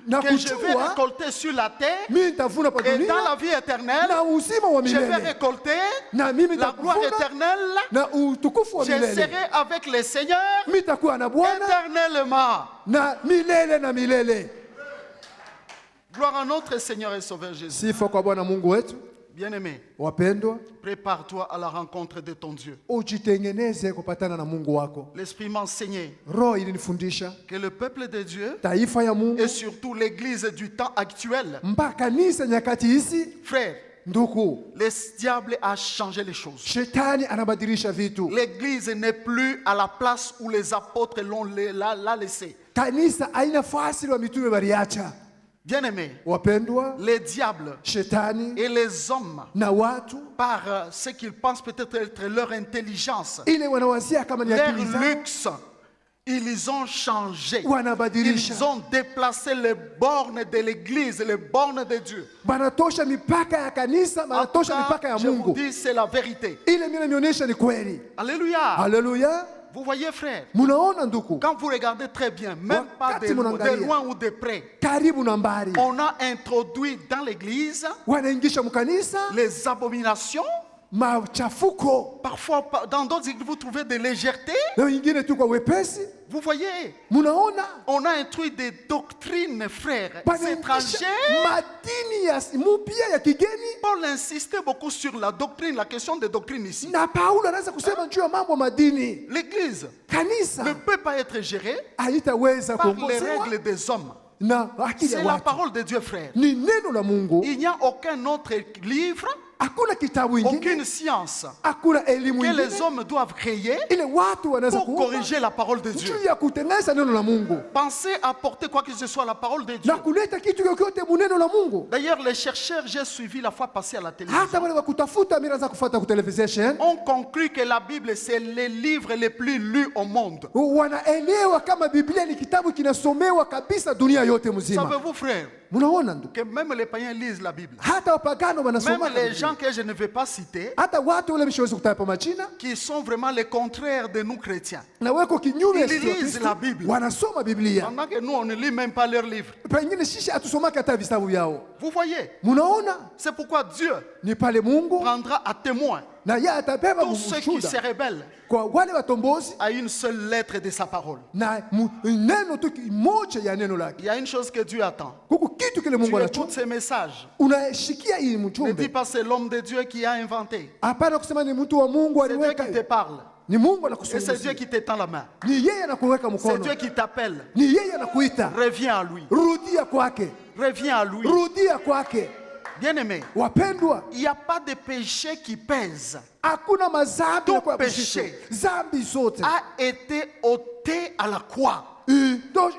na que je vais kujua récolter sur la terre mimi nitavuna pa et dans la dunia vie éternelle, na uzima wa je vais milele récolter na mimi la gloire nitakuvuna éternelle. na utukufu wa Je milele. serai avec le Seigneur Mimi nitakuwa na Bwana éternellement. na milele na milele. Gloire à notre Seigneur et Sauveur Jésus. Sifa kwa Bwana Mungu wetu. Bien-aimé, Wapendwa, prépare-toi à la rencontre de ton Dieu. ujitengeneze kupatana na Mungu wako. L'Esprit m'a enseigné Roho ilinifundisha que le peuple de Dieu taifa ya Mungu et surtout l'Église du temps actuel, mpaka kanisa nyakati hizi, frère, ndugu, le diable a changé les choses. shetani anabadilisha vitu. L'Église n'est plus à la place où les apôtres l'a laissé. Kanisa haina fasi wa mitume baliacha. Bien-aimé, Wapendwa, les diables shetani et les hommes, na watu par ce qu'ils pensent peut-être être leur intelligence, ile wanawazia kama ni leur akili zao, luxe, Ils ont changé. wanabadilisha, Ils ont déplacé les bornes de l'église, les bornes de Dieu. banatosha mipaka ya kanisa, En tout banatosha cas, mipaka ya je vous Mungu. dis, c'est la vérité. Ile mimi nionyesha ni kweli. Alléluia. Haleluya. Vous voyez, frère, Munaona ndugu, quand vous regardez très bien, même pas Wakati de munaangalia. loin ou de près, karibu na mbali on a introduit dans l'église wanaingisha mkanisa les abominations. machafuko, Parfois, dans d'autres églises, vous trouvez des légèretés. na wengine tu kwa wepesi. Vous voyez, Munaona on a introduit des doctrines, frères, banaingisha étrangères. madini ya mupya ya kigeni, Paul insistait beaucoup sur la doctrine, la question des doctrines ici. na Paulo anaanza kusema juu ya mambo madini. L'église Kanisa ne peut pas être gérée haitaweza par les kuongozewa règles des hommes. na akili C'est ya la watu, parole de Dieu, frère. ni neno la Mungu. Il n'y a aucun autre livre, Hakuna kitabu aucune ingine, science hakuna elimu que les ingine hommes doivent créer ile watu wanaweza pour kuomba corriger la parole de Dieu. juu ya kutengeneza neno la Mungu Pensez apporter quoi que ce soit à la parole de Dieu. na kuleta kitu chochote muneno la Mungu. D'ailleurs, les chercheurs, j'ai suivi la fois passée à la télévision, Hata wale wakutafuta mira za kufuata ku television ont conclu que la Bible, c'est le livre le plus lu au monde. wanaelewa kama Biblia ni kitabu kinasomewa kabisa dunia yote mzima. Savez-vous, frère, Munaona ndugu, que même les païens lisent la Bible. hata wapagano wanasoma Même les Biblia. gens que je ne vais pas citer, Hata watu wale msiwezi kutaja pa majina qui sont vraiment le contraire de nous chrétiens. na weko kinyume ya Ils sisi wa lisent Kristo, la Bible. wanasoma Biblia. Pendant que nous, on ne lit même pas leurs livres. Pengine sisi hatusomaki hata vitabu vyao. Vous voyez, Munaona c'est pourquoi Dieu ni pale Mungu prendra à témoin na yeye atabeba tous ceux qui se ushuhuda rebellent kwa wale watombozi à une seule lettre de sa parole. na neno tu moja ya neno lake. Il y a une chose que Dieu attend. Kuko kitu kile Tu Mungu écoutes anachua, ces messages. unashikia hii Ne dis mjumbe. pas c'est l'homme de Dieu qui a inventé. Hapana kusema ni mtu wa Mungu C'est Dieu aliweka, qui te parle. ni Mungu Et c'est Dieu anakusunguzia, qui t'étend la main. ni yeye anakuweka C'est mkono, Dieu qui t'appelle. ni yeye anakuita. Reviens à lui. Rudia kwake, Reviens à lui. rudia kwake. Bien-aimé, Wapendwa, il n'y a pas de péché qui pèse. hakuna mazambi Tout ya kwa péché kushisho. Zambi zote A été ôté à la croix.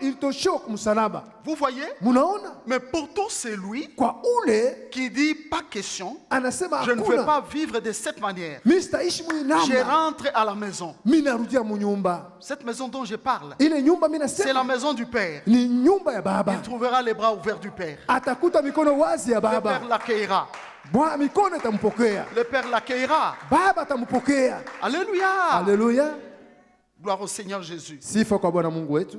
ilitoshewa kumsalaba. Vous voyez? Munaona, Mais pourtant, c'est lui kwa ule qui dit pas question. anasema Je ne veux hakuna, pas vivre de cette manière. mimi sitaishi mwi Je namna, rentre à la maison. mimi narudia munyumba. Cette maison dont je parle, Ile nyumba mimi c'est la nasema maison du Père. ni nyumba ya Baba. Il trouvera les bras ouverts du Père. Atakuta mikono wazi ya Le Père Baba, l'accueillera. Bwana mikono itampokea, Le Père l'accueillera. Baba atampokea. Alléluia. Haleluya, Gloire au Seigneur Jésus. sifa kwa Bwana Mungu wetu.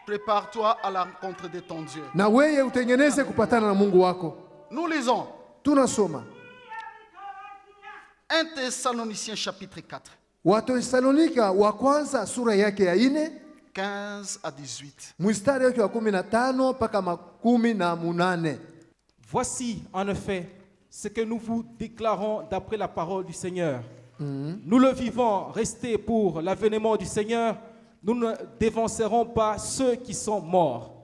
Prépare-toi à la rencontre de ton Dieu. Na wewe utengeneze kupatana na Mungu wako. Nous lisons Tunasoma 1 Thessaloniciens chapitre 4, Watesalonika wa kwanza sura yake ya 4 15 à 18. mstari wake wa 15 mpaka 18. Voici en effet ce que nous vous déclarons d'après la parole du Seigneur. Nous le vivons, restés pour l'avènement du Seigneur, nous ne dévancerons pas ceux qui sont morts.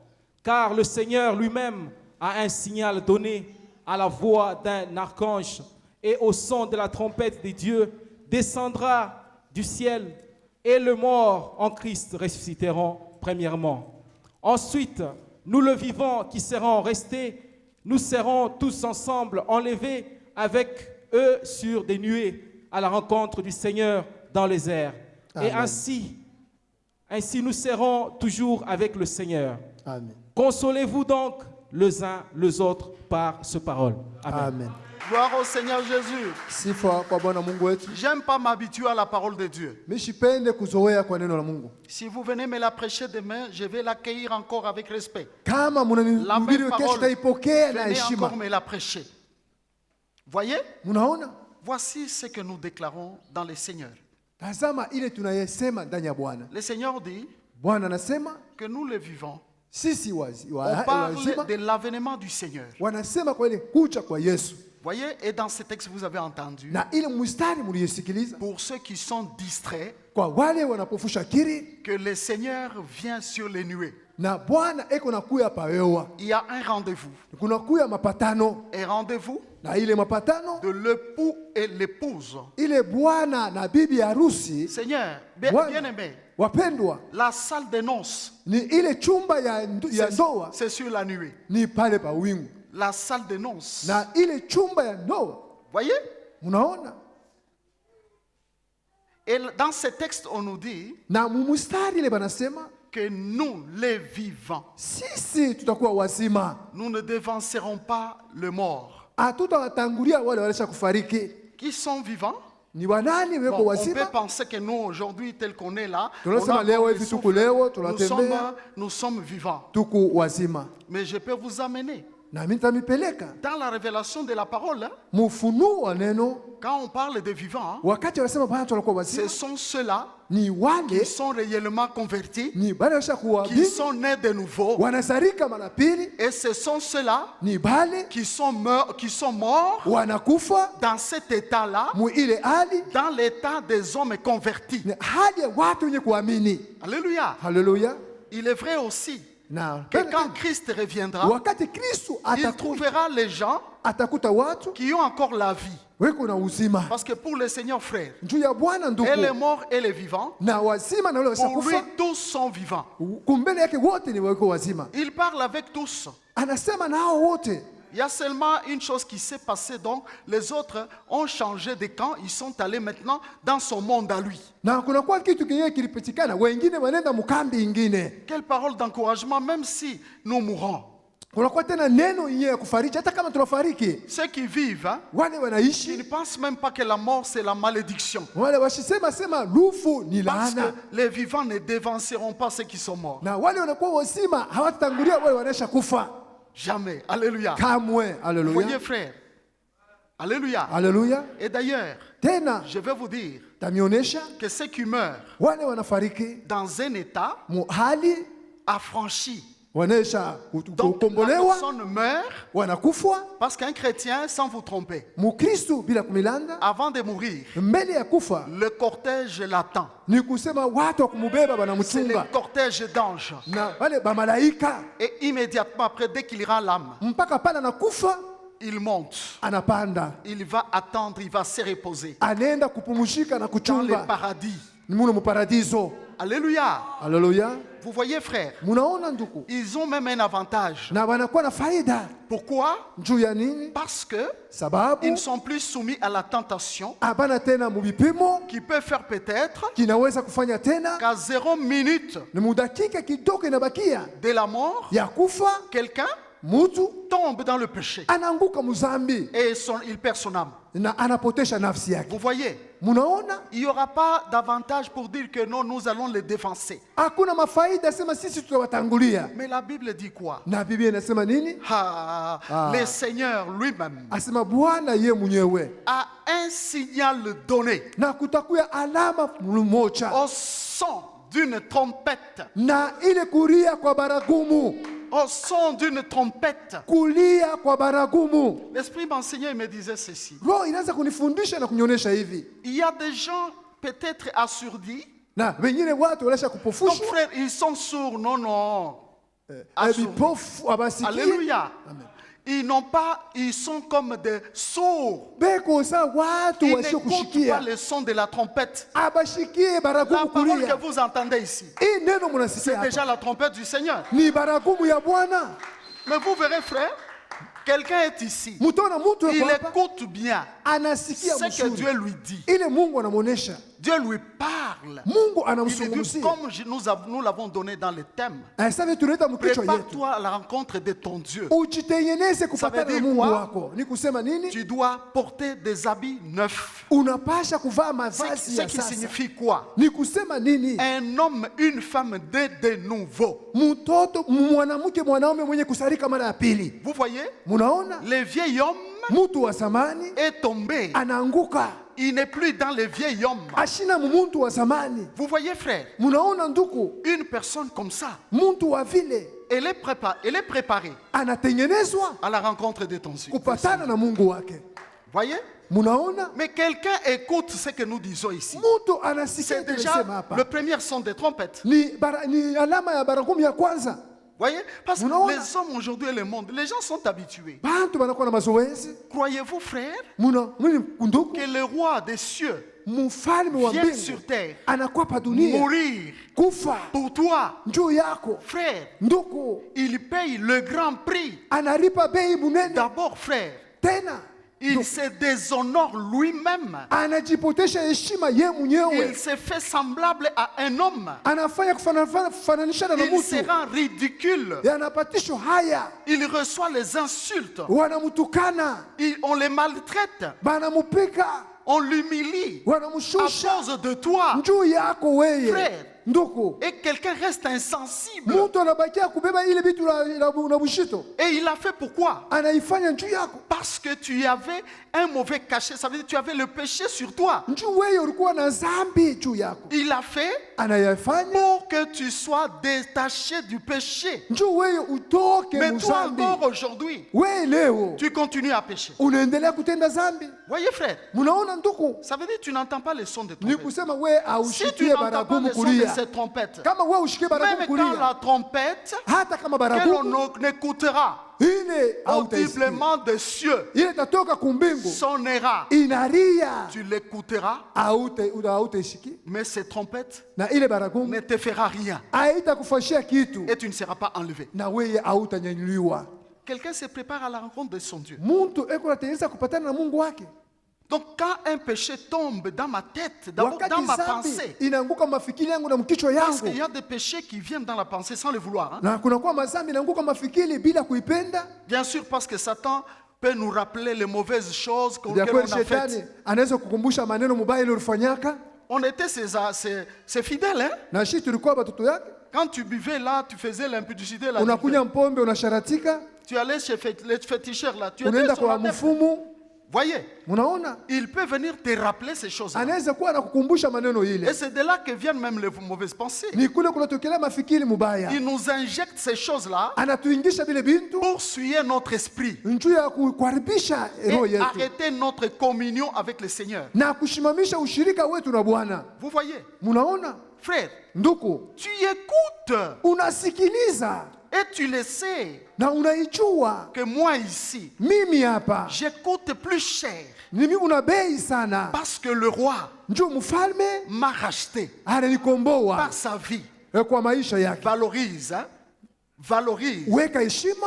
Car le Seigneur lui-même a un signal donné à la voix d'un archange et au son de la trompette de Dieu descendra du ciel et les morts en Christ ressusciteront premièrement. Ensuite, nous le vivons qui serons restés, nous serons tous ensemble enlevés avec eux sur des nuées à la rencontre du Seigneur dans les airs. Et Amen. ainsi nous serons toujours avec le Seigneur. Amen. Consolez-vous donc les uns les autres par ce parole. Amen. Amen. Gloire au Seigneur Jésus. Sifa kwa Bwana Mungu wetu. J'aime pas m'habituer à la parole de Dieu. Mishipende kuzoea kwa neno la Mungu. Si vous venez me la prêcher demain, je vais l'accueillir encore avec respect. Kama La mnanihubiri même kesho parole, taipokea na venez heshima. encore me la prêcher. Voyez? Munaona? Voici ce que nous déclarons dans le Seigneur. Tazama ile tunayesema ndani ya Bwana. Le Seigneur dit Bwana anasema que nous le vivons. sisi On wazima parle de l'avènement du Seigneur. wanasema kwa ile kuja kwa Yesu. Voyez? Et dans ce texte, vous avez entendu, Na ile mstari mliyosikiliza, pour ceux qui sont distraits, kwa wale wanapofusha akili, que le Seigneur vient sur les nuées. na Bwana eko nakuya pawewa. Il y a un rendez-vous. Kuna kuya mapatano, Un rendez-vous na ile mapatano de l'époux et l'épouse. ile bwana na bibi harusi. Seigneur, Bwana, bien-aimé, wapendwa, la salle des noces, ni ile chumba ya ndoa c'est sur la nuée. ni pale pa wingu, La salle des noces. na ile chumba ya ndoa, Voyez? unaona, Et dans ce texte, on nous dit Na mumustari ile banasema que nous, les vivants, sisi tutakuwa wazima, nous ne devancerons pas le mort. hatutawatangulia wale walisha kufariki. Qui sont vivants? Ni wanani weko Bon, on peut wazima? penser que nous, aujourd'hui, tel qu'on est là, on Tunasema a leo encore le hivi tuko souffle. leo tunatembea, Nous sommes vivants. tuko wazima. Mais je peux vous amener Na mimi nitamipeleka dans la révélation de la parole. mufunuo wa neno. Quand on parle de vivants, Wakati wanasema bwana tunakuwa ce wazima, sont ceux-là ni qui wale sont réellement convertis, ni bale washa qui kuamini, sont nés de nouveau. wanazarika mara pili, Et ce sont ceux-là ni bale qui sont morts wanakufa dans cet état-là, mu ile hali, dans l'état des hommes convertis. ni hali ya watu wenye kuamini. Alléluia. Haleluya. Il est vrai aussi Na que quand Christ reviendra, wakati Kristo il atakuja, trouvera les gens atakuta watu qui ont encore la vie. weko na uzima Parce que pour le Seigneur frère, juu ya Bwana ndugu, et les morts et les vivants, na wazima na wale pour lui washakufa, tous sont vivants. kumbele yake wote ni weko wazima. Il parle avec tous. Anasema na hao wote. Il y a seulement une chose qui s'est passée, donc les autres ont changé de camp, ils sont allés maintenant dans son monde à lui. Na kunakuwa kitu kenyewe kilipitikana, wengine wanaenda mkambi ingine. Quelle parole d'encouragement, même si nous mourons. Kunakuwa tena neno yenyewe ya kufariji hata kama tunafariki. Ceux qui vivent, hein, Wale ils ne wanaishi, pensent même pas que la mort c'est la malédiction. wale washisema sema lufu ni Parce laana. que les vivants ne dévanceront pas ceux qui sont morts. Na wale wanakuwa wazima hawatatangulia wale wanaisha kufa. Jamais. Alléluia. Kamwe. Vous voyez Haleluya. frère. Alléluia. Haleluya. Et d'ailleurs, Tena je vais vous dire tamionyesha que ceux qui meurent wale wanafariki dans un état mu hali affranchi, wanaisha donc la kukombolewa, personne meurt wanakufa. parce qu'un chrétien, sans vous tromper, Mukristo bila kumilanda, avant de mourir, mbele ya kufa le cortège l'attend. ni kusema watu wa kumubeba C'est le banamchunga cortège d'anges. na wale bamalaika, Et immédiatement après, dès qu'il rend l'âme, mpaka pale anakufa il monte. anapanda, Il va attendre, il va se reposer anaenda kupumzika na dans le kuchunga paradis. ni mule muparadiso. Alléluia. Haleluya. Vous voyez frère, Munaona nduku, ils ont même un avantage. na wanakuwa na faida Pourquoi? juu ya nini? Parce que Sababu ils ne sont plus soumis à la tentation abana tena mubipimo qui peut faire peut-être kinaweza kufanya tena qu'à 0 minute ni mudakika kidogo inabakia de la mort, ya kufa, quelqu'un mutu tombe dans le péché anaanguka muzambi et il perd son âme. na anapotesha nafsi yake. Vous voyez, Munaona il n'y aura pas d'avantage pour dire que non, nous allons les défoncer. hakuna mafaida, sema sisi tutawatangulia. Mais la Bible dit quoi? Na Biblia inasema nini? Le Seigneur lui-même Asema Bwana ye mwenyewe, a un signal donné na kutakuya alama moja au son d'une trompette. na ile kulia kwa baragumu, Au son d'une trompette. kulia kwa baragumu. L'Esprit m'enseignait et me disait ceci. Roho inaanza kunifundisha na kunionyesha hivi, Il y a des gens peut-être assourdis. na wengine watu walisha Donc kupofushwa, frère, ils sont sourds. Non, non. Assourdis. vipofu abasikie. Alléluia. Amen. Ils sont comme des sourds. Beko sa watu Ils wasio n'écoutent pas kushikia, le son de la trompette. abashikie La baragumu parole kulia. que vous entendez ici, Hii neno c'est munasikia hapa déjà la trompette du Seigneur. ni baragumu ya Bwana. Mais vous verrez, frère, quelqu'un est ici. Mutaona mtu Il yuko hapa écoute bien anasikia ce que Dieu mzuri lui dit. ile Mungu anamuonesha, Dieu lui parle. Mungu Il lui dit, anamzungumzia. comme nous l'avons donné dans le thème, Sasa tuleta mkichwa yetu, prépare-toi à la rencontre de ton Dieu. ujitengeneze kufatana dire na Mungu quoi? wako. Ni kusema nini? Tu dois porter des habits neufs. Unapasha kuvaa Ce mavazi ce ya qui sasa. signifie quoi? Ni kusema nini? Un homme, une femme de nouveau. Mtoto mwanamke mwanaume mwenye kusarika mara ya pili. Vous voyez, Munaona le vieil homme mtu wa zamani est tombé. anaanguka, Il n'est plus dans le vieil homme. ashina muntu wa zamani. Vous voyez, frère, Munaona nduku, une personne comme ça, muntu wa vile elle est préparée anatengenezwa à la rencontre de ton Dieu. kupatana na Mungu wake. Voyez? Munaona Mais quelqu'un écoute ce que nous disons ici. mtu anasikia C'est déjà tunasema hapa, le premier son des trompettes. ni alama ya baragumu ya kwanza. Voyez? Parce que Munaona? les hommes aujourd'hui et le monde, les gens sont habitués. Bantu banakuwa na mazoezi. Croyez-vous, frère, Mwini kunduku, que le roi des cieux mfalme wa vient mbingu sur terre anakuwa pa dunia mourir kufa pour toi? njuu yako Frère, nduku, il paye le grand prix. analipa bei munene. D'abord, frère, Tena Il se déshonore lui-même. Anajipotesha heshima ye Il mwenyewe, se fait semblable à un homme. anafanya kufananishana na Il se mtu, rend ridicule. yanapatishwa haya, Il reçoit les insultes. wanamtukana, On les maltraite. banamupika, On l'humilie à wanamshusha cause de toi. njuu yako weye. Frère. Ndugu, Et quelqu'un reste insensible. mtu anabakia kubeba ile vitu na bushito, Et il a fait pourquoi? anaifanya njuu yako, Parce que tu avais un mauvais cachet. Ça veut dire que tu avais le péché sur toi. njuu weye ulikuwa na zambi juu yako, Il a fait anayafanya pour que tu sois détaché du péché. njuu weye utoke Mais toi muzambi. encore aujourd'hui, Weye leo tu continues à pécher. unaendelea kutenda zambi. Voyez frère, Munaona ndugu, ça veut dire que tu n'entends pas les sons de ni trompette. kusema weye Si tu aushikie n'entends pas baragumu les sons de kulia. cette trompette, Kama wewe ushikie même baragumu quand kulia, la trompette hata kama que baragumu l'on n'écoutera ile hautaisikia, audiblement des cieux ile itatoka kumbingu sonnera, inalia, tu l'écouteras, hautaisikia, mais cette trompette na ile baragumu ne te fera rien haitakufashia kitu, et tu ne seras pas enlevé. na wewe hautanyanyuliwa. Quelqu'un se prépare à la rencontre de son Dieu. Muntu eko natengeneza kupatana na Mungu wake. Donc quand un péché tombe dans ma tête, d'abord Wakati dans ma zambi pensée, inaanguka mafikiri yangu na mkichwa parce qu'il y yangu, a des péchés qui viennent dans la pensée sans le vouloir. Hein. na kunakuwa mazambi inaanguka mafikiri bila kuipenda. Bien sûr, parce que Satan peut nous rappeler les mauvaises choses que Ndio l'on kweli a shetani faites. anaweza kukumbusha maneno mubaya ile ulifanyaka, On était ses fidèles. Hein. na shi tulikuwa watoto yake. Quand tu buvais là, tu faisais l'impudicité là. Unakunya mpombe, unasharatika, Tu allais chez les féticheurs là. Tu étais unaenda sur kwa la tête. mfumu. Voyez, Munaona, il peut venir te rappeler ces choses-là. anaweza kuwa anakukumbusha maneno Et ile. c'est de là que viennent même les mauvaises pensées. Ni kule kunatokelea mafikiri mubaya, Il nous injecte ces choses-là anatuingisha vile bintu pour souiller notre esprit njuu ya kuharibisha roho et yetu arrêter notre communion avec le Seigneur. na kushimamisha ushirika wetu na Bwana. Vous voyez, Munaona frère, ndugu, tu écoutes unasikiliza et tu le sais na unaijua, que moi ici, mimi hapa j'écoute plus cher mimi una bei sana, parce que le roi njoo mfalme m'a racheté ananikomboa par sa vie. kwa maisha yake. Valorise, hein? Valorise Weka heshima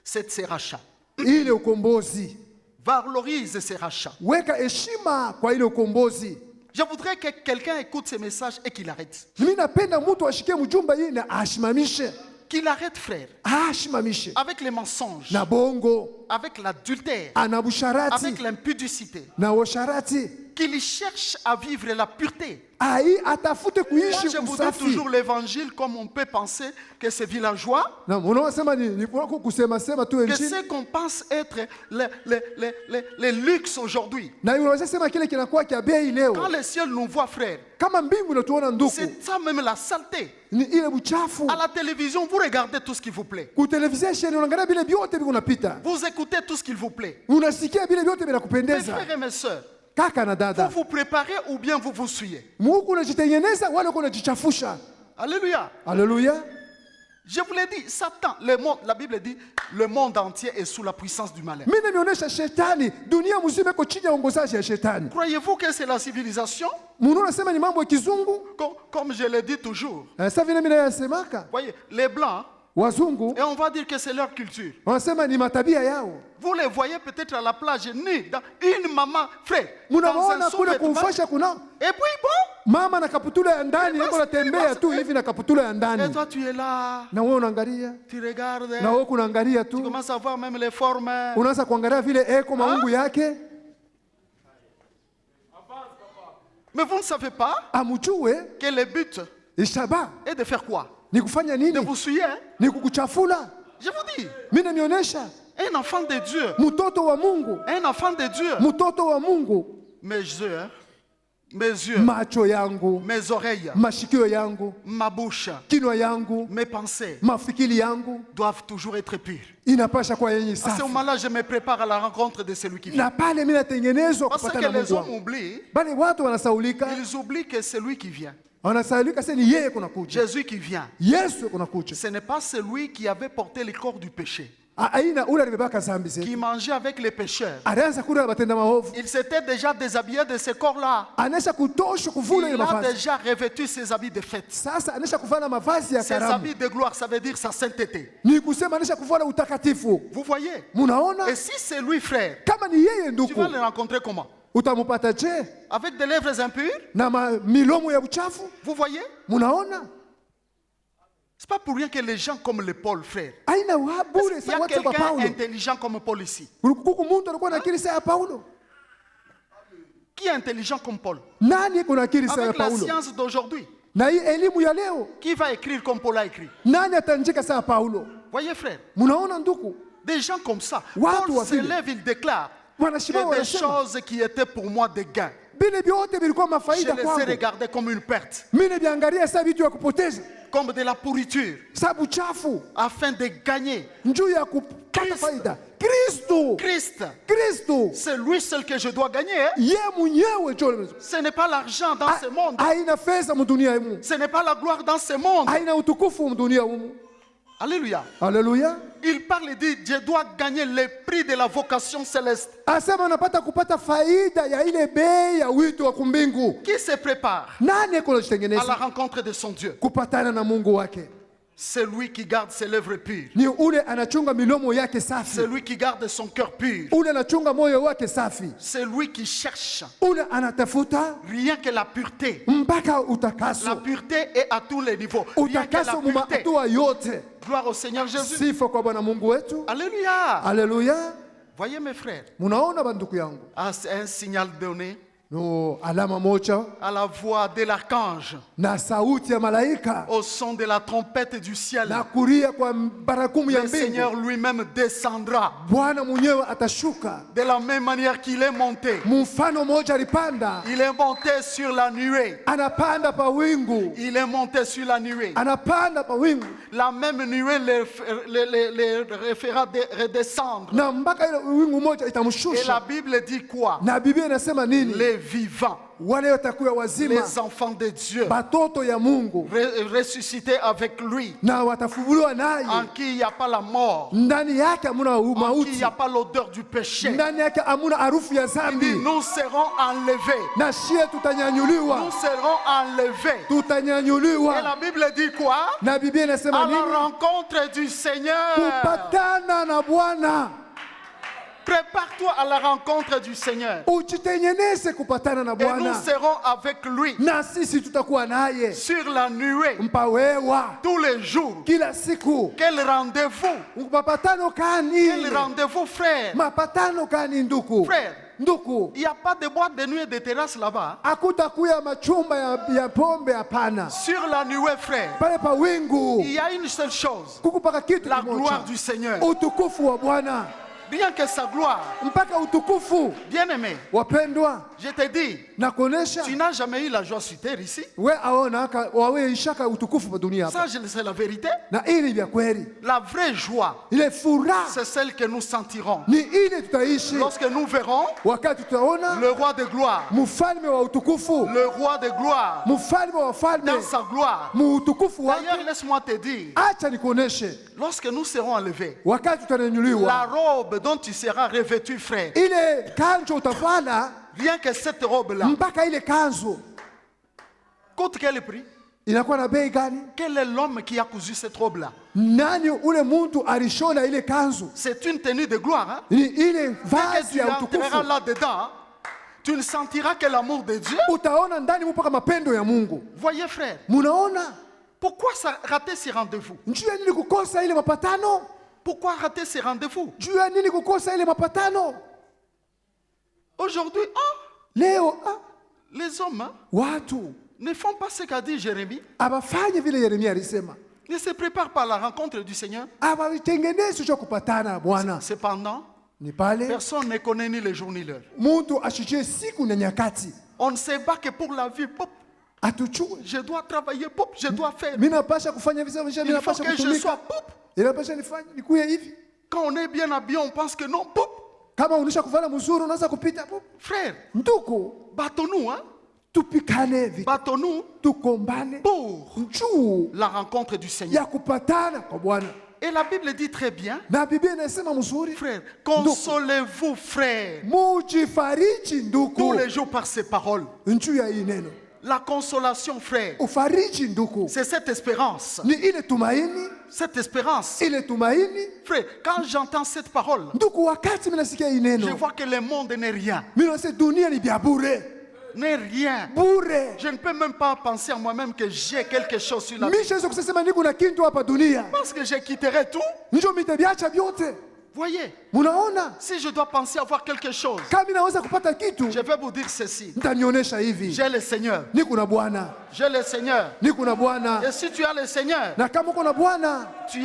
ces rachats. ile ukombozi, Valorise ces rachats. weka heshima kwa ile ukombozi. Je voudrais que quelqu'un écoute ces messages et qu'il arrête. Mimi napenda mtu ashikie mjumba hii na ashimamishe, Qu'il arrête, frère, ashimamishe avec les mensonges, na bongo, avec l'adultère, ana busharati avec l'impudicité. na washarati, Qu'il cherche à vivre la pureté. ai atafute Moi, kuishi je voudrais usafi. toujours l'évangile comme on peut penser que c'est villageois, Na unaosema ni kusema sema tu que injili, ce qu'on pense être les luxes aujourd'hui. na unaweza sema kile kinakuwa kia bei leo. Quand le ciel nous voit, frère, Kama mbingu inatuona ndugu, c'est ça même la saleté. ni ile buchafu. À la télévision, vous regardez tout ce qu'il vous plaît. Ku televisheni unaangalia vile vyote vinapita, Vous écoutez tout ce qu'il vous plaît. unasikia vile vyote Mes vinakupendeza. frères et mes sœurs, Kaka na vous dada, vous préparez ou bien vous vous suyez. Mungu unajitengeneza wala uko unajichafusha. Alléluia. Haleluya. Je vous l'ai dit, Satan, le monde, la Bible dit, le monde entier est sous la puissance du malin. Mimi nimeonyesha shetani, dunia mzima iko chini ya uongozaji ya shetani. Croyez-vous que c'est la civilisation? Mungu anasema ni mambo ya kizungu. Comme je le dis toujours. Sasa vile mimi nayasemaka, Voyez, les blancs, wazungu et on va dire que c'est leur culture. wanasema ni matabia yao. Vous les voyez peut-être à la plage nus, dans une maman, frère, dans un Munaona kule sous-vêtement. kumfasha kuna Et puis bon, mama na kaputula ya ndani, yuko anatembea tu hivi na kaputula ya et ndani. toi tu es là, Na wewe unaangalia, tu regardes, na wewe kunaangalia tu tu. commences à voir même les formes. Unaanza kuangalia vile eko maungu yake, Mais vous ne savez pas amujue que le but ishaba est de faire quoi? ni kufanya De nini? vous souiller. Hein? Ni kukuchafula. Je vous dis, Mimi nimeonyesha un enfant de Dieu, mtoto wa Mungu, un enfant de Dieu, mtoto wa Mungu, mes yeux, hein, mes yeux, macho yangu, mes oreilles, mashikio yangu, ma bouche, kinywa yangu, mes pensées mafikiri yangu doivent toujours être pures. inapasha kuwa yenye À ce safi. moment-là, je me prépare à la rencontre de celui qui vient. Na pale mimi natengenezwa Parce que kupatana na les Mungu hommes wangu. oublient, Bali watu wanasaulika, ils oublient que c'est lui qui vient. wanasaulika sasa ni yeye kunakuja. Jésus qui vient. Yesu kunakuja. Ce n'est pas celui qui avait porté le corps du péché. aina ule alibebaka zambi zetu, qui mangeait avec les pécheurs. alianza kula na batenda maovu, Il s'était déjà déshabillé de ce corps-là. anaisha kutosha kuvula ile Il a mavazi. déjà revêtu ses habits de fête. Sasa anaisha kuvala mavazi ya Ses karamu, habits de gloire, ça veut dire sa sainteté. ni kusema anaisha kuvala utakatifu. Vous voyez? Munaona, Et si c'est lui, frère, kama ni yeye tu ndugu, vas le rencontrer comment? utamupata je Avec des lèvres impures? na milomo ya uchafu? Vous voyez? Munaona, C'est pas pour rien que les gens comme le Paul, frère. aina wa bure Il y sa a watu kwa quelqu'un Paulo. intelligent comme Paul ici. Kuku muntu alikuwa na akili sawa ya Paulo. Qui est intelligent comme Paul? Nani kuna akili sawa ya Avec la Paulo? science d'aujourd'hui, Na hii elimu ya leo, qui va écrire comme Paul a écrit? nani ataandika sawa Paulo? Voyez, frère, Munaona ndugu, des gens comme ça. Watu Paul wa se vile. lève, il déclare que wanashimama des wanasema choses qui étaient pour moi des gains, vile vyote vilikuwa je mafaida les ai kwangu, regardés comme une perte, mimi niangalia sasa vitu ya kupoteza, comme de la pourriture, sababu chafu afin de gagner njuu ya kupata Kristo. faida. Kristo, Christ. Kristo C'est lui seul que je dois gagner. Hein. ye mwenyewe jo, Ce n'est pas l'argent dans ce monde. haina pesa mdunia humu, Ce n'est pas la gloire dans ce monde. haina utukufu mdunia humu. Alléluia. Haleluya. Il parle et dit, je dois gagner le prix de la vocation céleste. Asema anapata kupata faida ya ile bei ya wito wa kumbingu. Qui se prépare Nani ako à la anajitengeneza rencontre de son Dieu? kupatana na Mungu wake? C'est lui qui garde ses lèvres pures. Ni ule anachunga milomo yake safi, C'est lui qui garde son cœur pur. ule anachunga moyo wake safi, C'est lui qui cherche ule anatafuta rien que la pureté. mpaka La utakaso, pureté est à tous les niveaux. Rien que la utakaso pureté. mumahatua yote. Gloire au Seigneur Jésus. Sifa kwa Bwana Mungu wetu. Alléluia. Haleluya. Voyez mes frères, Munaona banduku yangu, ah, c'est un signal donné no alama moja à la voix de l'archange, na sauti ya malaika au son de la trompette du ciel. na kulia kwa barakumu ya Le Seigneur mbingu. lui-même descendra Bwana mwenyewe atashuka de la même manière qu'il est monté. mfano moja, alipanda Il est monté sur la nuée. anapanda pa wingu, Il est monté sur la nuée. anapanda pa wingu La même nuée le refera redescendre. na mpaka ile wingu moja Et la itamshusha. Bible dit quoi? Na Biblia inasema nini? Les vivants, Wale watakuwa wazima, les enfants de Dieu, batoto ya Mungu, ressuscités avec lui, na watafufuliwa en naye. qui il n'y a pas la mort, Ndani yake hamuna en qui il mauti, n'y a pas l'odeur du péché. ndani yake hamuna harufu ya Il dit, zambi, nous serons enlevés. na shie tutanyanyuliwa, Nous serons enlevés. Et tutanyanyuliwa. la Bible dit quoi? Na Biblia inasema À nini? la rencontre du Seigneur. Kupatana na Bwana, Prépare-toi à la rencontre du Seigneur. ujitengeneze kupatana na Et nous Bwana, serons avec lui na sisi tutakuwa naye sur la nuée mpawewa tous les jours. kila siku. Quel rendez-vous? Mapatano kani? Quel rendez-vous, frère? Mapatano kani nduku? Frère, Nduku, il n'y a pas de boîte de nuit et de terrasse là-bas. hakutakuya machumba ya pombe, hapana. Sur la nuée, frère, Pale pa il wingu y a une seule chose. kukupaka kitu La gloire kimoja, du Seigneur. utukufu wa Bwana, Bien que sa gloire, mpaka utukufu. bien-aimé, Wapendwa, je te dis, na kuonesha tu n'as jamais eu la joie sur terre ici. we aona aka wawe ishaka utukufu pa dunia hapa, Ça, c'est la vérité. na ili vya kweli, La vraie joie, ile furaha c'est celle que nous sentirons ni ile tutaishi lorsque nous verrons wakati tutaona le roi de gloire, mfalme wa utukufu, le roi de gloire, mfalme wa wafalme, dans sa gloire. muutukufu D'ailleurs, wake. laisse-moi te dire, Acha nikuoneshe, lorsque nous serons enlevés, wakati la tutanyanyuliwa, robe dont tu seras revêtu, frère, ile kanzo utavala, rien que cette robe-là, mpaka ile kanzo coûte quel prix? inakuwa na bei gani? Quel est l'homme qui a cousu cette robe-là? Nani ule muntu alishona ile kanzu? C'est une tenue de gloire. Hein? Ni ile Dès que vazi tu ya entreras utukufu. là-dedans, hein, tu ne sentiras que l'amour de Dieu. Utaona ndani mpaka mapendo ya Mungu. Voyez, frère, Munaona pourquoi rater ces rendez-vous? njuu ya nini kukosa ile mapatano? Pourquoi rater ces rendez-vous? Juu ya nini kukosa ile mapatano? Aujourd'hui, Leo les hommes hein, watu ne font pas ce qu'a dit Jérémie. abafanye vile Yeremia alisema, Ne se préparent pas à la rencontre du Seigneur. abavitengenezi cha kupatana na Bwana. Cependant, Ni pale personne ne connaît ni le jour ni l'heure. muntu ashijie siku na nyakati, On ne sait pas que pour la vie, pop, atuchue. je dois travailler, pop, je dois faire. Mimi napasha kufanya visa, mimi Il faut napasha que je kutumika, sois pop. inapasha nifanye nikuye hivi. Quand on est bien habillé, on pense que non, pop. Kama unisha kuvala mzuri unaweza kupita hapo. Frère, Ndugu, battons-nous, hein? tupikane vita, Battons-nous tukombane pour juu la rencontre du Seigneur. ya kupatana kwa Bwana. Et la Bible dit très bien, Na Biblia inasema mzuri, frère, consolez-vous, frère, mujifariji ndugu. tous les jours par ces paroles. Njuu ya hii neno. La consolation, frère, Ufariji ndugu. c'est cette espérance. Ni ile tumaini, Cette espérance. ile tumaini. Frère, quand j'entends cette parole, Ndugu, wakati mimi nasikia hii je neno, vois que le monde n'est rien. mimi nasema dunia ni vya bure. N'est rien. Bure. Je ne peux même pas penser à moi-même que j'ai quelque chose sur la terre. Mimi siwezi kusema niko na kitu hapa dunia. Parce que je quitterai tout. Ndio mitaviacha vyote. Voyez, Munaona? si je dois penser avoir quelque chose, Kama mimi naweza kupata kitu, je vais vous dire ceci. mtanionyesha hivi. J'ai le Seigneur. Niko na Bwana. J'ai le Seigneur. Niko na Bwana. Et si tu as le Seigneur, Na kama uko na Bwana, tu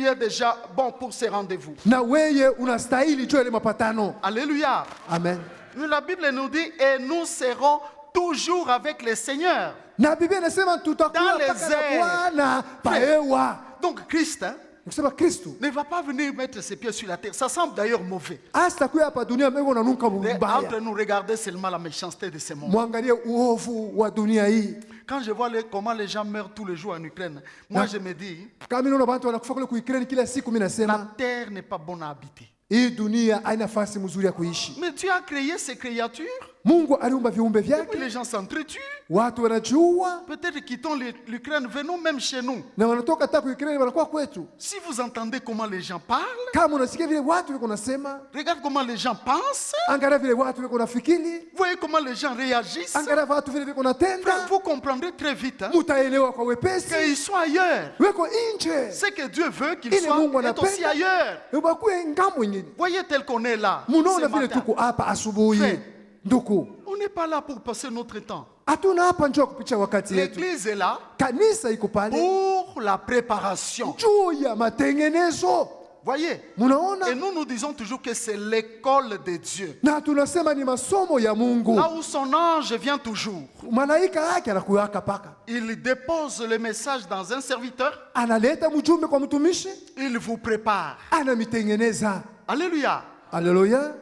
es déjà bon pour ces rendez-vous. na weye unastahili juu ya ile mapatano. Alléluia. Amen. La Bible nous dit, et nous serons toujours avec le Seigneur. Na Biblia inasema Dans tutakuwa les mpaka na airs. Bwana paewa. Donc Christ hein, Nikusema Kristo ne va pas venir mettre ses pieds sur la terre. Ça semble d'ailleurs mauvais. hasta kuya hapa dunia mbego nanuka Mais mbaya. entre nous, regardez seulement la méchanceté de ce monde. Mwangalie uovu wa dunia hii. Quand je vois comment les gens meurent tous les jours en Ukraine, moi je me dis, Kama mimi naona watu wanakufa kule Ukraine kila siku, mimi la nasema terre n'est pas bonne à habiter. hii dunia haina nafasi mzuri ya kuishi. Mais Dieu a créé ces créatures, Mungu aliumba viumbe et puis vyake, les gens s'entretuent. watu wanajua Peut-être quittons l'Ukraine, venons même chez nous. na wanatoka hata Ukraine wanakuwa kwetu. Si vous entendez comment les gens parlent, Kama unasikia vile watu wako nasema, regarde comment les gens pensent, angalia vile watu wako nafikiri, voyez comment les gens réagissent, angalia watu vile wako frère, natenda, vous comprendrez très vite hein, mutaelewa kwa wepesi. qu'ils sont ailleurs. Weko nje, Ce que Dieu veut qu'ils Ile soient Mungu est aussi anapenda. ailleurs. ubakuwe ngambo nyingine. Voyez tel qu'on est là. Munaona ce vile matin. tuko hapa asubuhi. Frère. Ndugu, On n'est pas là pour passer notre temps. hatuna hapa njoo kupitia wakati yetu. L'église est là Kanisa iko pale pour la préparation. juu ya matengenezo. Voyez. Munaona? Et nous disons toujours que c'est l'école de Dieu. Na tunasema ni masomo ya Mungu. Là où son ange vient toujours. Malaika yake anakuwaka paka. Il dépose le message dans un serviteur. Analeta mjumbe kwa mtumishi, Il vous prépare. anamitengeneza. Alléluia. Haleluya.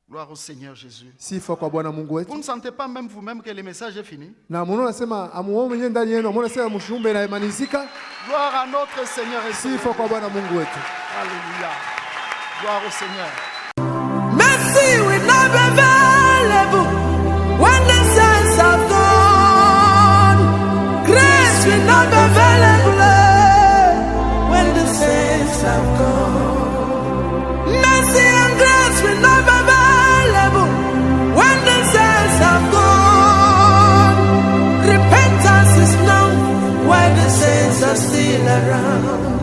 Gloire au Seigneur Jésus. Sifa kwa Bwana Mungu Vous wetu. ne sentez pas même vous-même que le message est fini? Na munaona sema amuombe yeye ndani yenu, munaona sema mshumbe na imanizika. Gloire à notre Seigneur et Sauveur. Sifa kwa Bwana Mungu wetu. Alléluia. Gloire au Seigneur. Mercy will not be available when the saints are gone. Grace will not be available when the saints are gone. Mercy and grace will not be available when the saints are gone. Repentance is known while the saints are still around.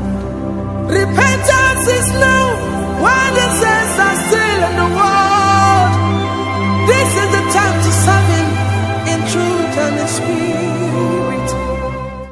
Repentance is known